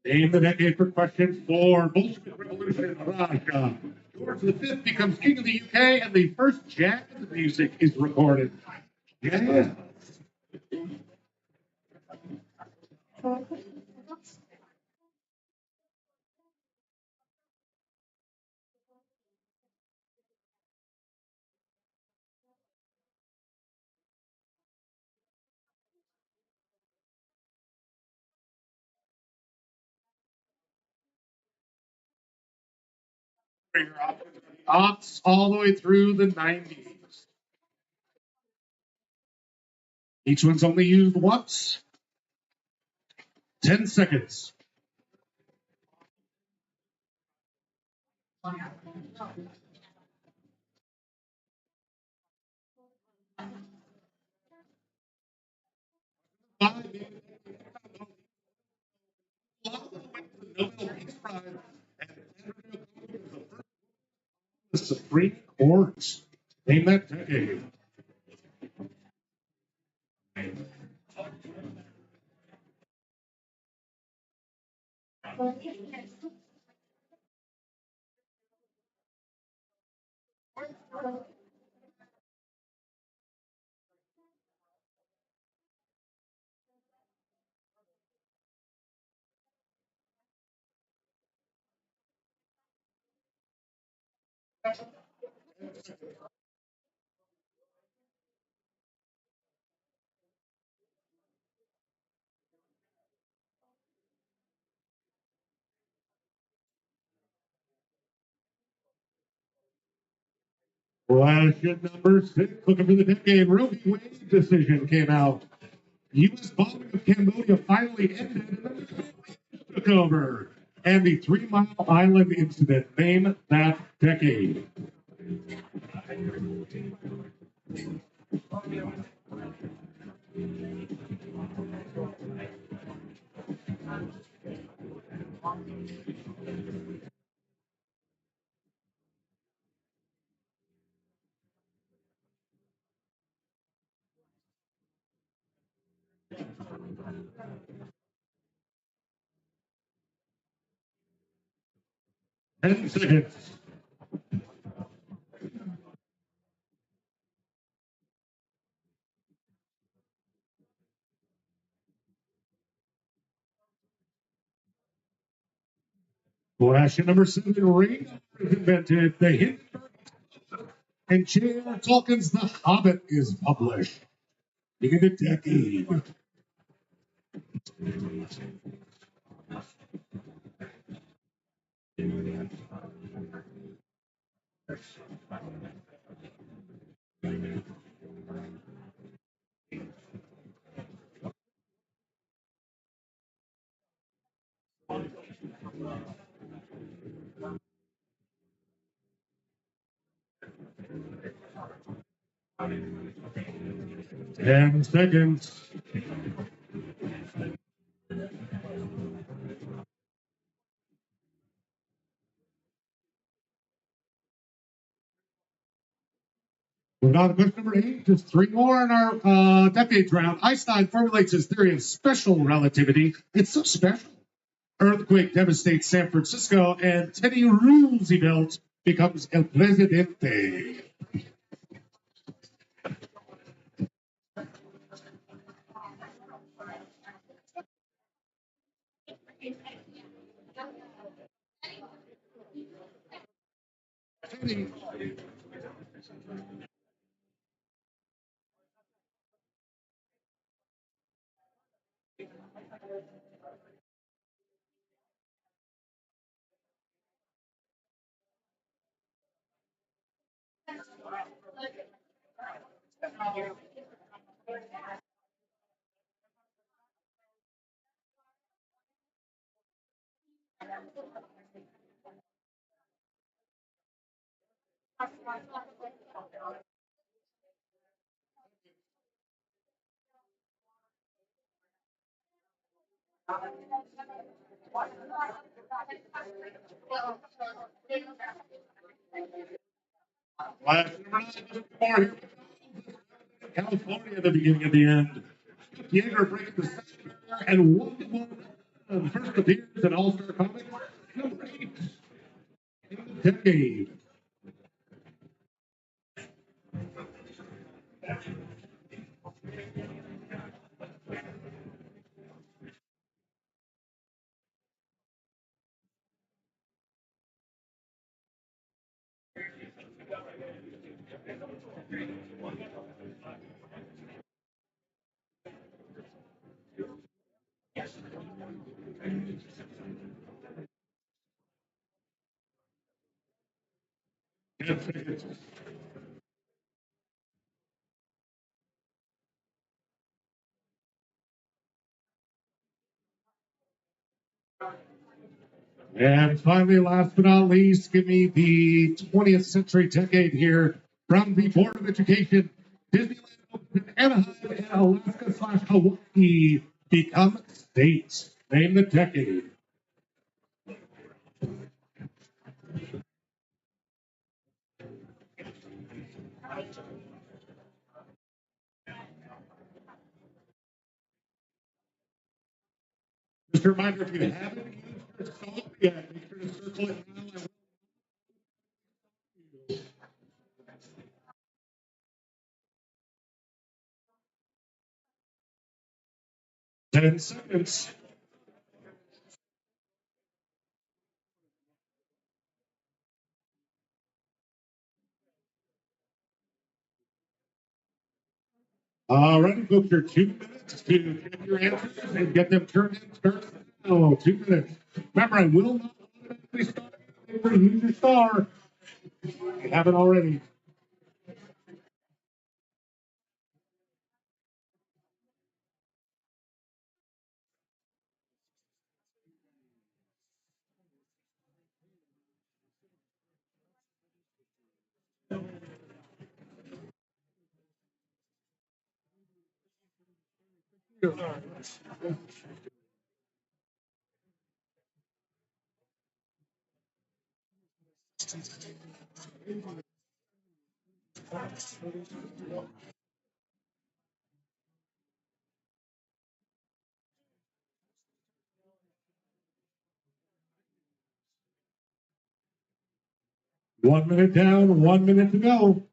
Name the decade for question 4. Bolshevik Revolution in Russia. George V becomes king of the UK, and the first jazz music is recorded. Yeah. Aughts all the way through the 90s. Each one's only used once. 10 seconds. The Supreme Court. Name that decade. Question number 6. Looking for the decade. Roe v. Wade decision came out. U.S. bombing of Cambodia finally ended, and then the Chinese took over. And the 3 Mile Island incident. Name that decade. Ten seconds. Question number 7. Radar is invented. The Hindenburg and J.R. Tolkien's The Hobbit is published. Begin the decade. 10 seconds. Moving on to question number 8, just 3 more in our decades round. Einstein formulates his theory of special relativity. It's so special. Earthquake devastates San Francisco, and Teddy Roosevelt becomes El Presidente. Teddy. Last number 9, just 4 here. California at the beginning of the end. Yeager breaks the second and 1-1. First appears in All-Star Comics. Number 8 in the decade. And finally, last but not least, give me the 20th century decade here from the Board of Education. Disneyland opens in Anaheim and Alaska/Hawaii become states. Name the decade. Just a reminder, if you haven't used your song yet, make sure to circle it now. 10 seconds. All right, book your 2 minutes to check your answers and get them turned in. Start now. 2 minutes. Remember, I will not automatically start. Use your star. If you haven't already. One minute down, 1 minute to go.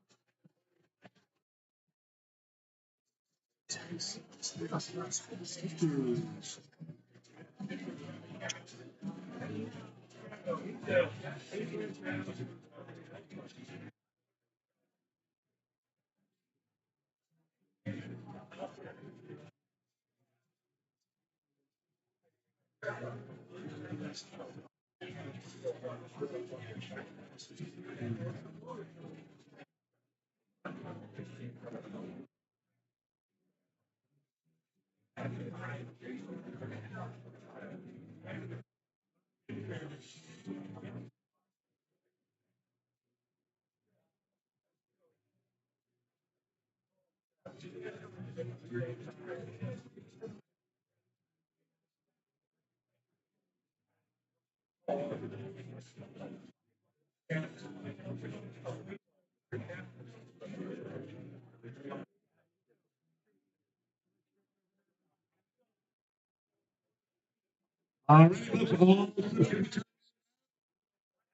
All right, let's all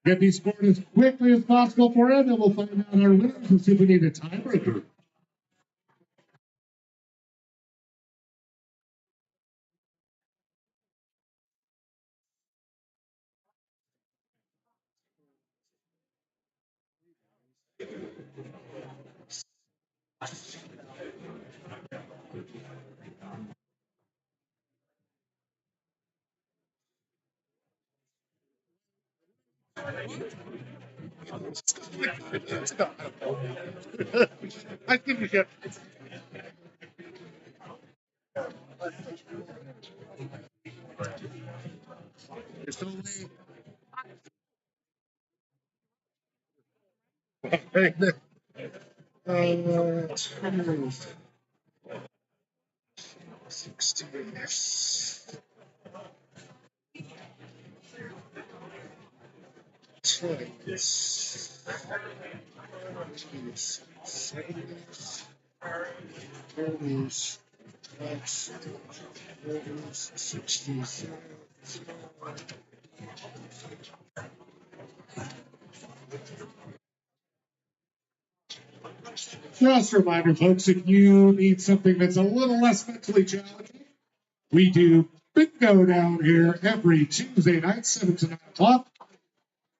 get these scored as quickly as possible for it, and we'll find out our winners and see if we need a tiebreaker. I think we should. It's only uh, 16. 20s, 20s, 70s, 30s, 40s, 60s. Just a reminder, folks, if you need something that's a little less mentally challenging, we do bingo down here every Tuesday night, 7 to 9 o'clock.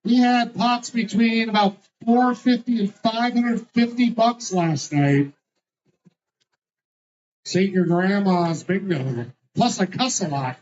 We had pots between about $450 and $550 last night. St. Your grandma's bingo. Plus, I cuss a lot.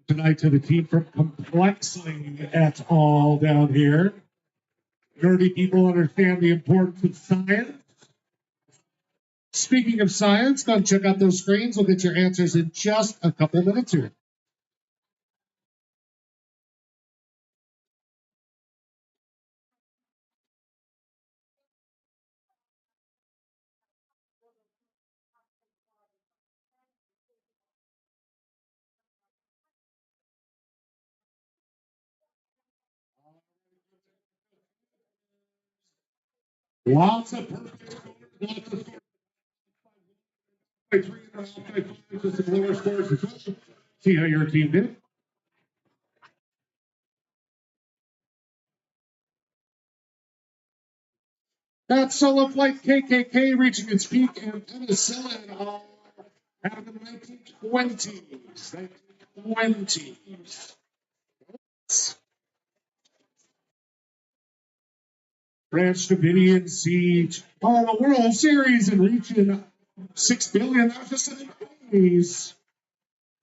Tonight to the team from Complexly et al. Down here. Nerdy people understand the importance of science. Speaking of science, go and check out those screens. We'll get your answers in just a couple of minutes here. Lots of perfect scores, lots of scores. By three and a half, by five, just some lower scores as well. See how your team did. That solo flight KKK reaching its peak in penicillin out of the 1920s. 1920s. Branch Davidian siege. Oh, the World Series and reaching 6 billion. That was just in the 20s.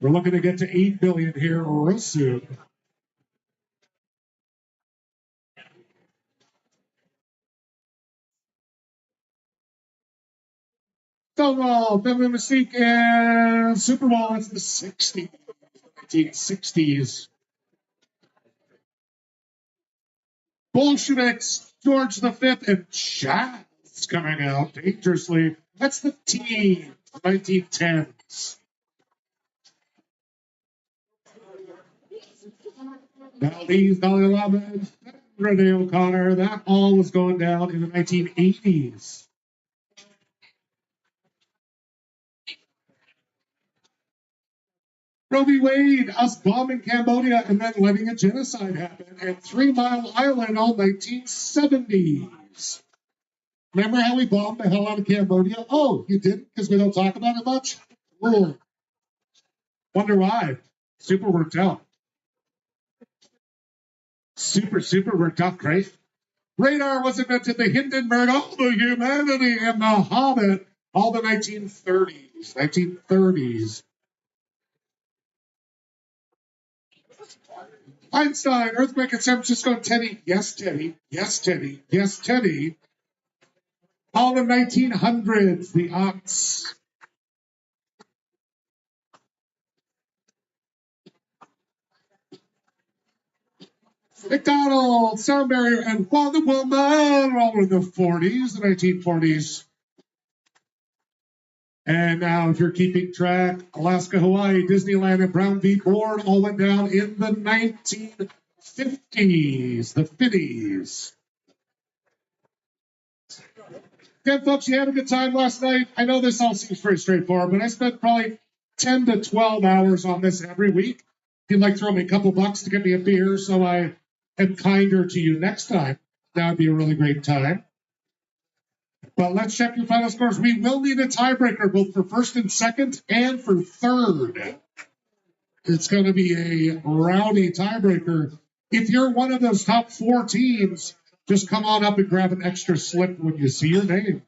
We're looking to get to 8 billion here real soon. Stonewall, Feminine Mystique, and Super Bowl. That's the 60s, 1960s. Bolsheviks, George V, and Jazz coming out dangerously. That's the team, 1910s. Valdez, Dalai Lama, and Renee O'Connor. That all was going down in the 1980s. Roe v. Wade, us bombing Cambodia and then letting a genocide happen at 3 Mile Island, all 1970s. Remember how we bombed the hell out of Cambodia? Oh, you didn't because we don't talk about it much? Whoa. Wonder why. Super worked out. Super worked out, right? Radar was invented, the Hindenburg, all the humanity, and the Hobbit, all the 1930s. 1930s. Einstein, earthquake in San Francisco, Teddy. Yes, Teddy. Yes, Teddy. Yes, Teddy. All the 1900s, the aughts. McDonald's, Sound Barrier, and Wonder Woman, all in the 40s, the 1940s. And now, if you're keeping track, Alaska, Hawaii, Disneyland, and Brown v. Board all went down in the 1950s, the 50s. Again, folks, you had a good time last night. I know this all seems pretty straightforward, but I spent probably 10 to 12 hours on this every week. If you'd like to throw me a couple bucks to get me a beer so I am kinder to you next time, that would be a really great time. But let's check your final scores. We will need a tiebreaker both for first and second and for third. It's going to be a rowdy tiebreaker. If you're one of those top 4 teams, just come on up and grab an extra slip when you see your name.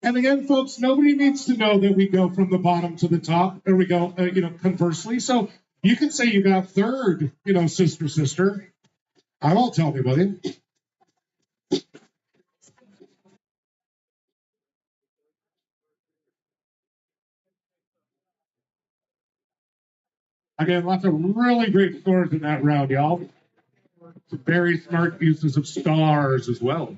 And again, folks, nobody needs to know that we go from the bottom to the top, or we go, conversely. So you can say you got third, sister. I won't tell anybody. Again, lots of really great scores in that round, y'all. Some very smart uses of stars as well.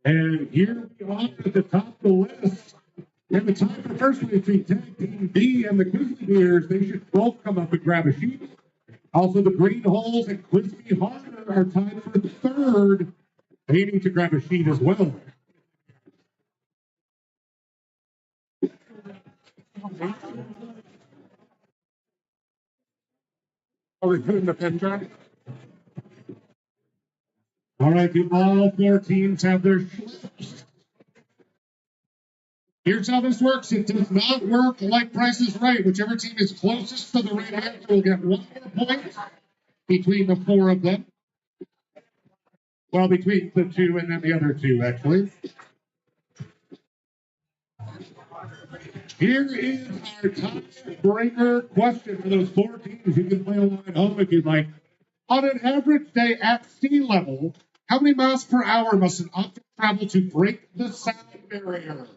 And here we are at the top of the list. And the time for first place between Tag Team B and the Grizzly Bears. They should both come up and grab a sheet. Also, the Green Holes and Crispy Harder are tied for the third. They need to grab a sheet as well. Oh, they put in the pen drive? All right, do all 4 teams have their slips? Here's how this works. It does not work like Price is Right. Whichever team is closest to the right answer will get 1 more point between the 4 of them. Well, between the 2 and then the other 2, actually. Here is our tiebreaker question for those 4 teams. You can play along at home if you'd like. On an average day at sea level, how many miles per hour must an object travel to break the sound barrier?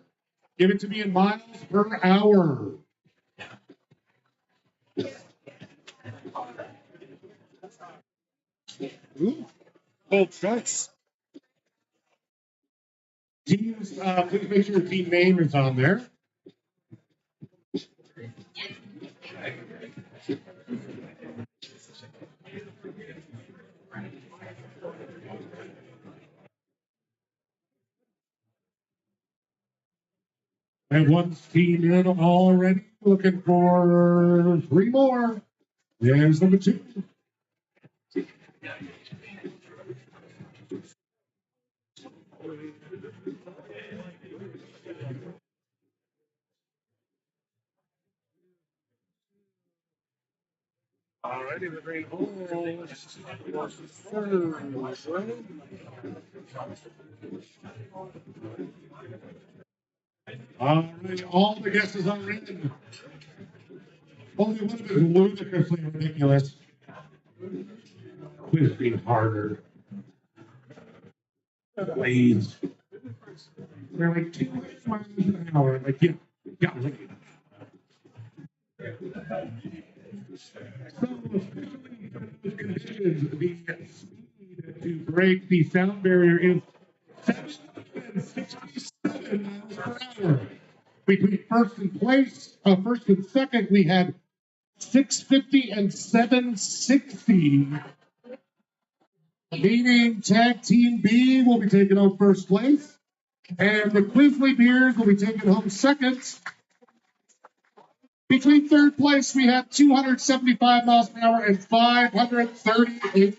Give it to me in miles per hour. Ooh, bold strikes. Teams, please make sure your team name is on there. And 1 team in already, looking for 3 more. There's number 2. Alrighty, the green hole. Third, All right, all the guesses are in. Only one of it is ludicrously ridiculous. Quiz me harder. Please. They're like 200 miles an hour. Like, yeah, laid. So, officially, for those conditions, the speed to break the sound barrier is 767 miles per hour. Between first and second, we had 650 and 760. Meaning tag team B will be taking home first place, and the Quizly Bears will be taking home second. Between third place, we have 275 miles per hour and 538.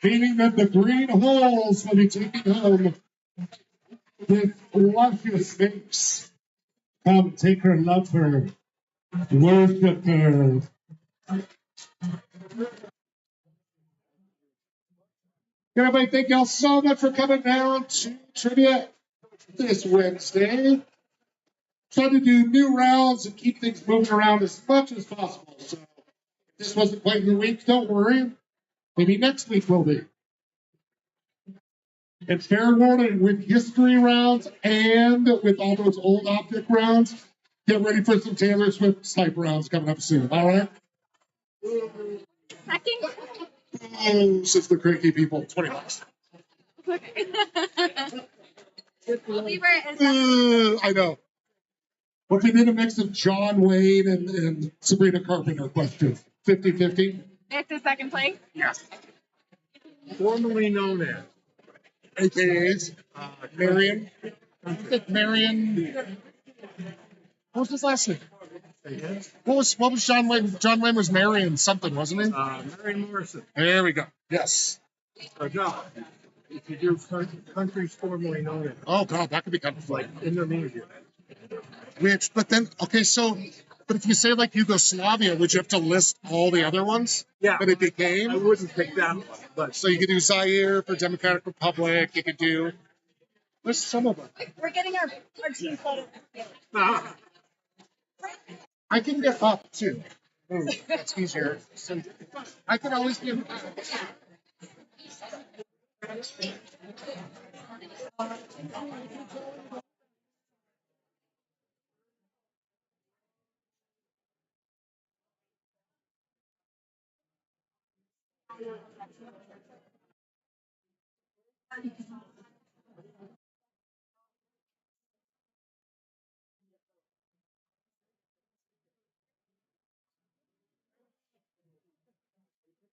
Meaning that the Green Holes will be taking home this luscious mix. Come, take her, love her, worship her. Everybody, thank y'all so much for coming down to trivia this Wednesday. Trying to do new rounds and keep things moving around as much as possible. So if this wasn't quite your week, don't worry. Maybe next week will be. And fair warning, with history rounds and with all those old object rounds, get ready for some Taylor Swift type rounds coming up soon. All right? Oh, says the cranky people. $20. I know. What if we did a mix of John Wayne and Sabrina Carpenter questions? 50-50? It's the second place. Yes. formerly known as. AKAs. Marion. I think Marion. What was his last name? What was John Wayne? John Wayne was Marion something, wasn't he? Marion Morrison. There we go. Yes. No, if you do countries formerly known as, Oh God, that could be kind of like fun. Indonesia. Which, but then, okay, so, but if you say like Yugoslavia, would you have to list all the other ones Yeah. that it I became? wouldn't pick that one, but So you could do Zaire for Democratic Republic. You could do. There's some of them. We're getting our team photo. I can get up too. Ooh, that's easier. So I can always get up.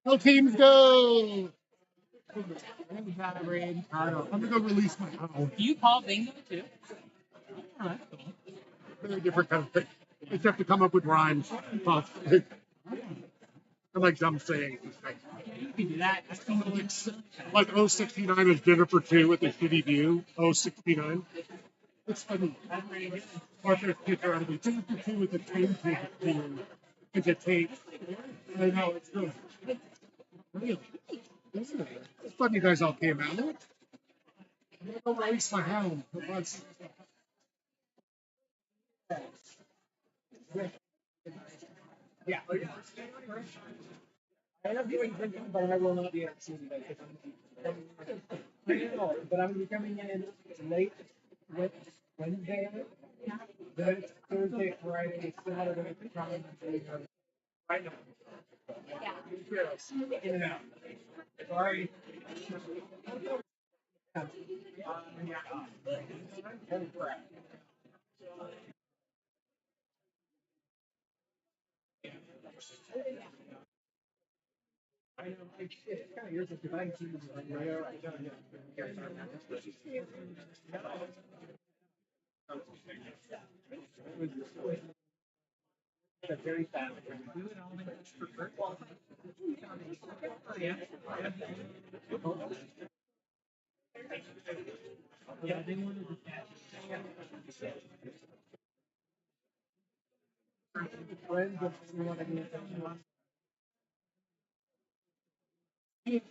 Go teams go! I'm gonna go release my owl. Do you call bingo too? Oh, that's cool. Very different kind of thing. You just have to come up with rhymes. I like dumb sayings and stuff. You can do that. That's bingo. Like 069 is dinner for two with a shitty view. 069. It's funny. That's pretty good. Arthur's kids are out of the dinner for two with a train ticket view. It's a tape. I know, it's good. Really? Isn't it? It's fun you guys all came out. I'm gonna go race my hound. yeah. I am doing drinking, but I will not be at Susie. But I'm coming in late Wednesday. Then it's Thursday, Friday, Saturday, right now. In and out. Sorry. I know, it's kind of yours if I'm choosing rare. I don't know. Very fast. Yeah, they wanted to friends of everyone. Boy,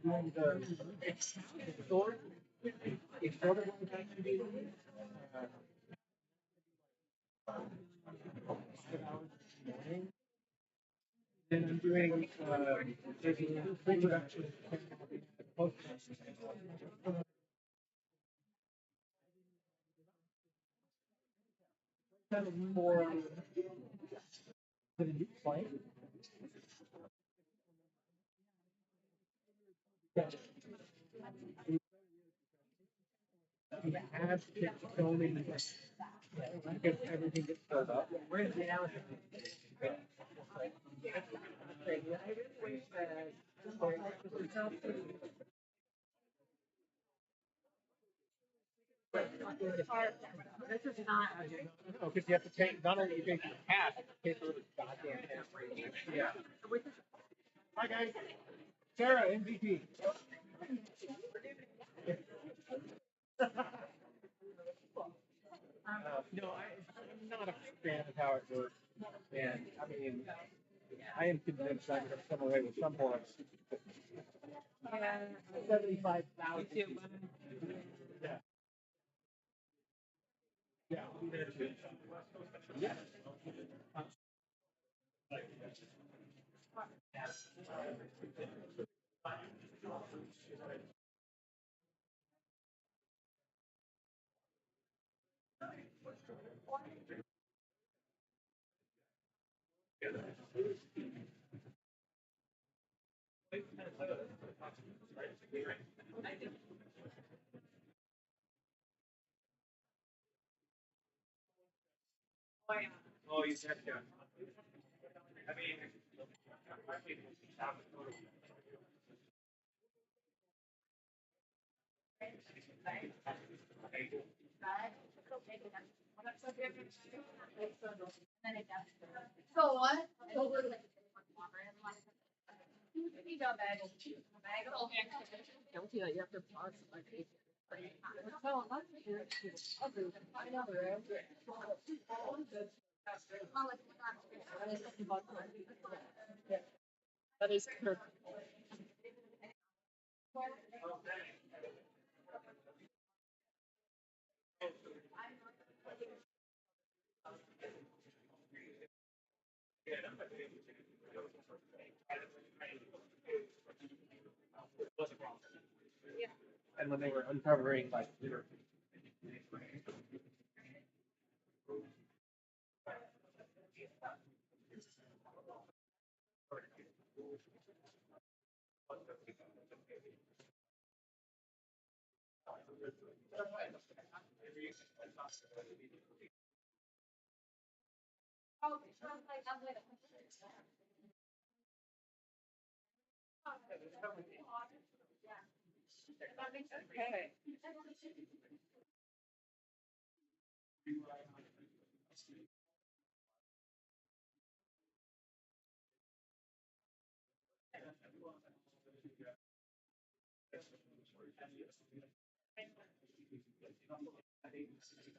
doing the sword, it's sort of like actually, then I'm doing taking pre-production kind of more than you play. You have to only get everything gets filled up. Where's the analysis? This is not. No, because you have to pay. Not only you pay for the cast, you pay for the goddamn cast. Yeah. Hi guys. Sarah, MVP. No, I'm not a fan of how it works. And I mean, I am convinced I'm going to come away with some more. 75,000. Yeah. Yeah. Yeah. Oh, you said yeah. I mean, So what? Guilty that you have to pause like that is correct. and when they were uncovering like Okay.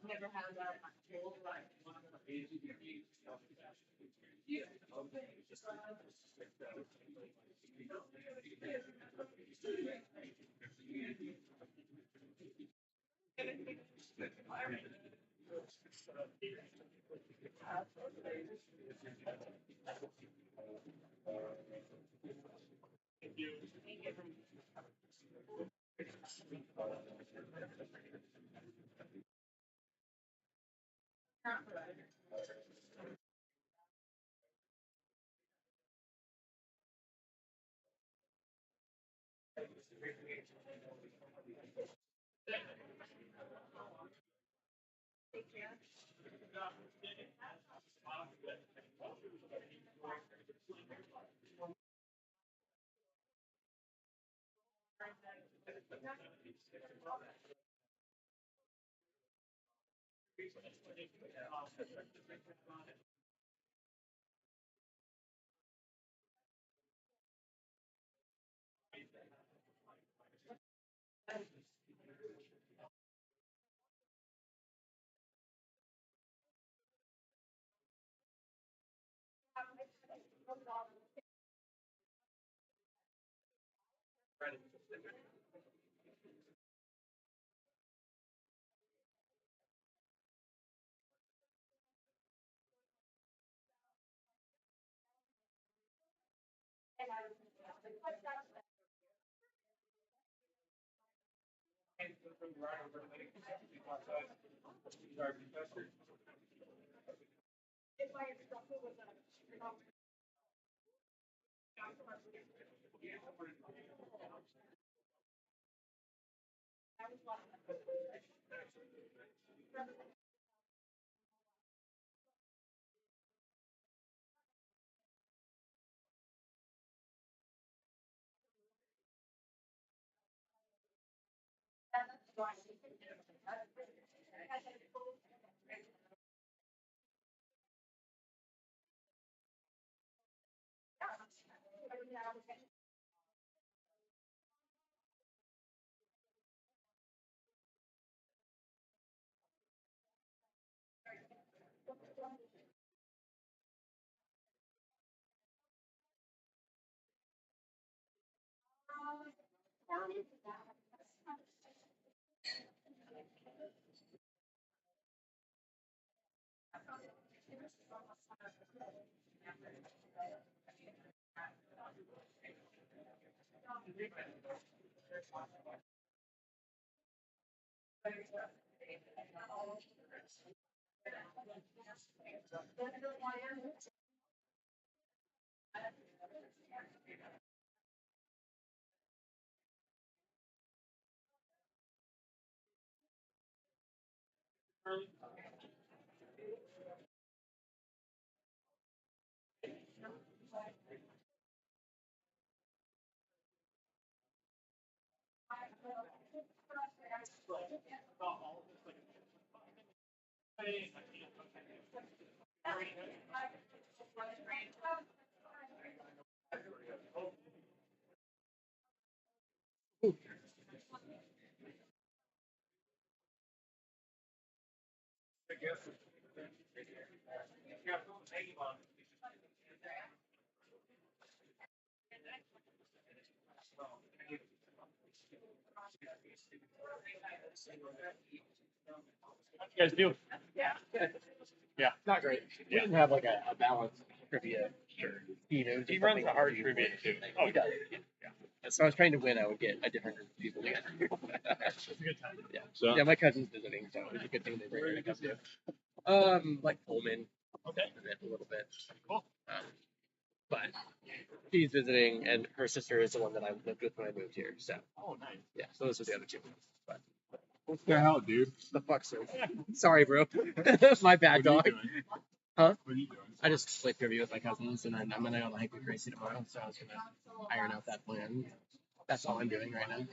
Never had that. You guys do? Yeah, not great. We didn't have like a balanced trivia. Sure. He runs a hard trivia too. Oh, he does. Yeah. So I was trying to win. I would get a different group of people together. It's a good time. Yeah. So Yeah, my cousin's visiting, so it's a good thing they bring her to come too. Like Pullman. Okay. And then a little bit. Cool. But she's visiting, and her sister is the one that I lived with when I moved here. So. oh, nice. Yeah. So those are the other two. But What the hell, dude? the fuck, sir. Sorry, bro. My bad, What are you dog. doing? Huh? What are you doing? I just played trivia with my cousins, and then I'm gonna go on the hike with Gracie tomorrow, so I was gonna iron out that plan. That's all I'm doing right now.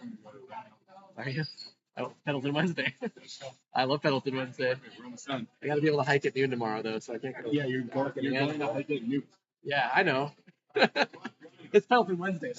Are you? Oh, Pendleton Wednesday. I love Pendleton Wednesday. We're on the sun. I gotta be able to hike at noon tomorrow, though, so I can't go. Yeah, you're going to hike at Newt. Yeah, I know. It's Pendleton Wednesday.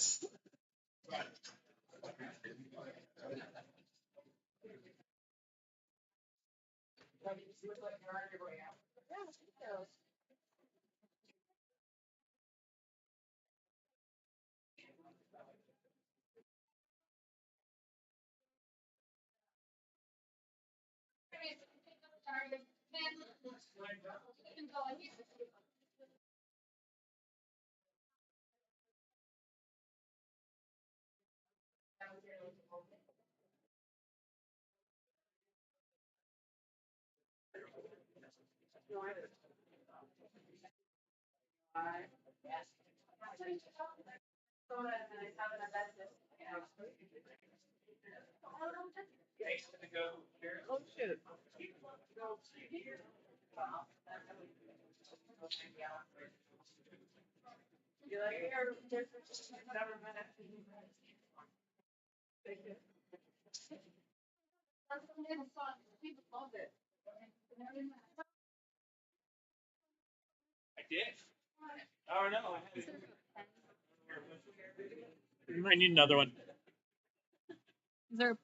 Oh shit. I did. Oh no. You might need another one. Is there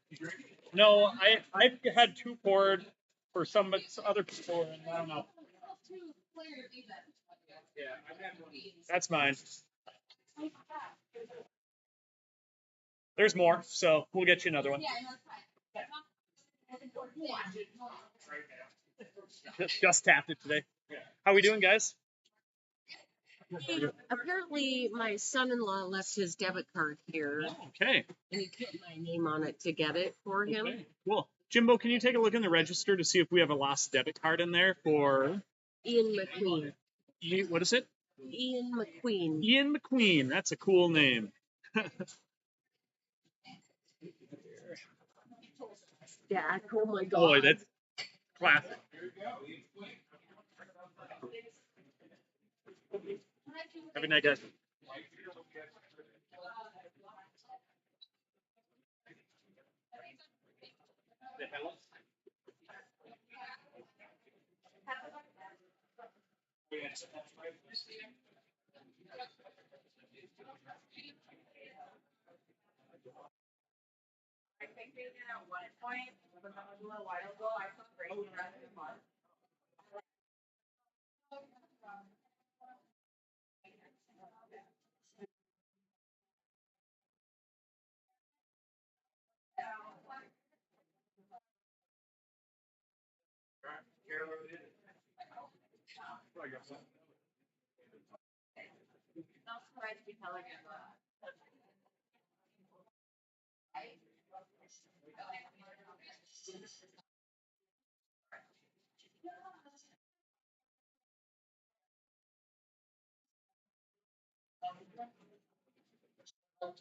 No, I had two poured for some other people, and I don't know. Yeah, that's mine. There's more, so we'll get you another one. Just tapped it today. How we doing, guys? Apparently, my son-in-law left his debit card here, Okay. and he put my name on it to get it for him. Okay. Cool. Jimbo, can you take a look in the register to see if we have a lost debit card in there for Ian McQueen. what is it? Ian McQueen. Ian McQueen. That's a cool name. Yeah. Oh my God. Boy, that's classic. Have a night, guys. I think they did at one point, but that was a little while ago. I saw great the rest of the month. Not surprised to be telling you that.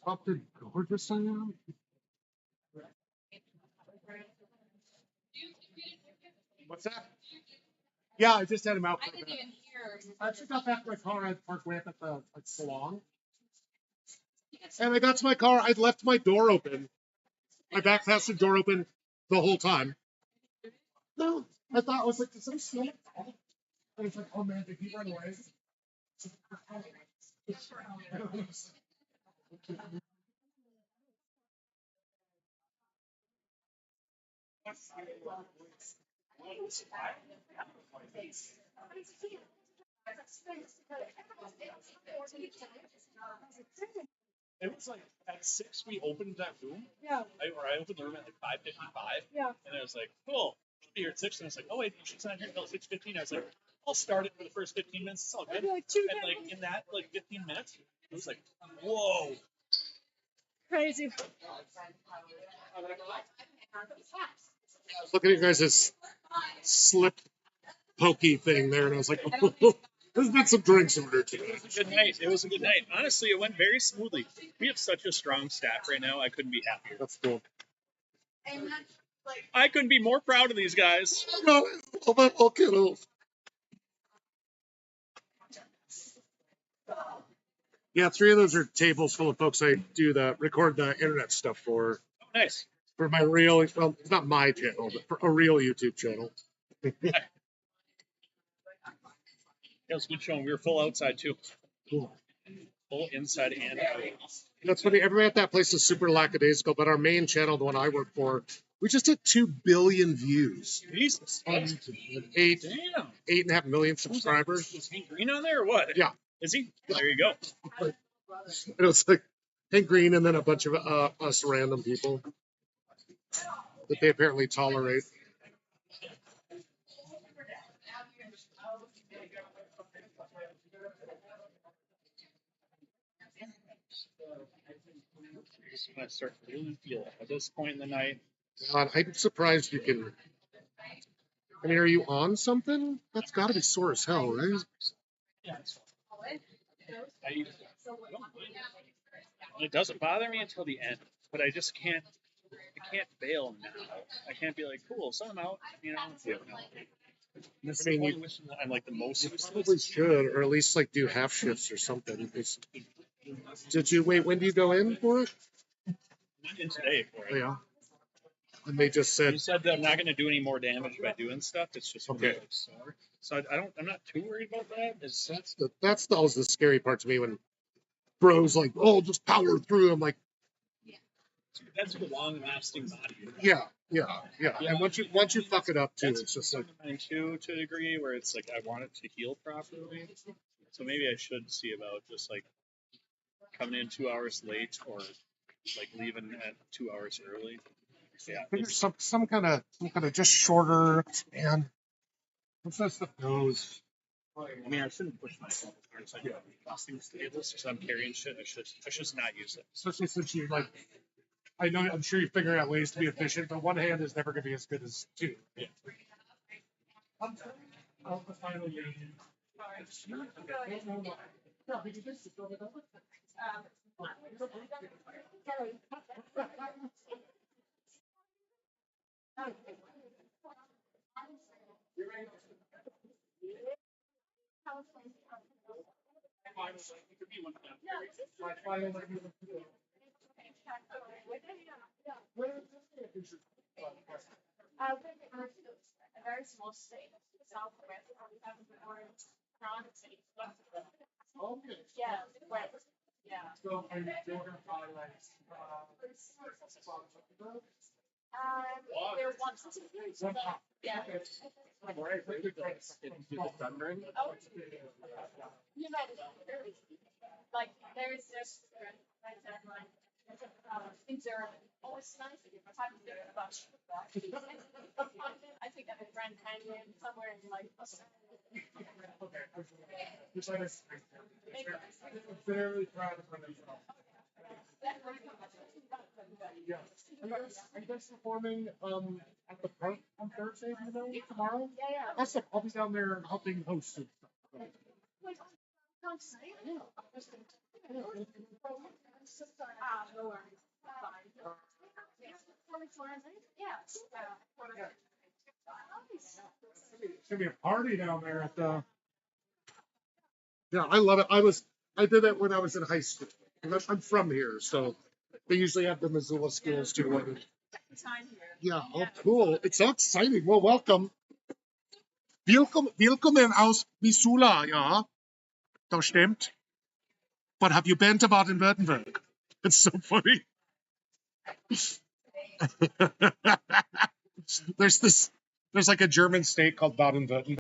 Top did gorgeous I am. What's that? Yeah, I just had him out for a bit. I actually got back to my car. I parked way up at the salon. And I got to my car. I'd left my door open. My back passenger door open the whole time. No, I thought, I was like, did somebody steal my car? And it's like, oh man, did he run away? It was like at 6 we opened that room. Yeah. I opened the room at like 5:55. Yeah. And I was like, cool. She'll be here at 6. And I was like, oh wait, she's not here until 6:15. I was like, I'll start it for the first 15 minutes. It's all good. Like 2 And like in that like 15 minutes, it was like, whoa. Crazy. Looking at you guys' slip pokey thing there, and I was like, oh, there's been some drinks ordered today. It was a good night. It was a good night. Honestly, it went very smoothly. We have such a strong staff right now. I couldn't be happier. That's cool. I couldn't be more proud of these guys. No, all my little kiddos. Yeah, 3 of those are tables full of folks I do record the internet stuff for. Oh, nice. For my real, well, it's not my channel, but for a real YouTube channel. It was a good showing. We were full outside too. Cool. Full inside and out. That's funny. Everybody at that place is super lackadaisical, but our main channel, the one I work for, we just hit 2 billion views Jesus. on YouTube. And 8.5 million subscribers. Is Hank Green on there or what? Yeah. Is he? There you go. And it was like Hank Green and then a bunch of us random people that they apparently tolerate. I start to really feel it at this point in the night. God, I'm surprised you can. I mean, are you on something? That's got to be sore as hell, right? Yeah. It doesn't bother me until the end, but I just can't. I can't bail now. I can't be like, cool, so I'm out. You know. This I mean, is one wishing that I'm like the most useless. Probably should, or at least like do half shifts or something. Did you wait? When do you go in for it? Went in today for it. Yeah. And they just said, You said that I'm not going to do any more damage by doing stuff. It's just Okay. really sore. So I'm not too worried about that. It's that's always the scary part to me when bros like, oh, just power through. I'm like, that's a long-lasting body. yeah. And once you fuck it up too, That's it's just like, mine too, to a degree, where it's like I want it to heal properly. So maybe I should see about just like coming in 2 hours late or like leaving at 2 hours early. Yeah, figure some kind of just shorter span. Once that stuff goes. I mean, I shouldn't push myself as hard as I do. Costing tables, because I'm carrying shit. I should just not use it. Especially since you like, I know I'm sure you're figuring out ways to be efficient, but one hand is never going to be as good as two. Yeah. A very small state, southwest, yeah, right, yeah. So are you doing There once, yeah. Oh, you know, like, there's this, things are always nice, about I think I'm in Grand Canyon, somewhere in like. very proud of myself. Yeah. Are you guys performing at the park on Thursday, tomorrow? Yeah. Awesome. I'll be down there helping host and stuff. It's gonna be a party down there at the. Yeah, I love it. I did it when I was in high school. I'm from here, so they usually have the Missoula schools too. Yeah, oh cool. It's so exciting. Well, welcome. Willkommen aus Missoula, ja. Das stimmt. But have you been to Baden-Württemberg? It's so funny. There's like a German state called Baden-Württemberg.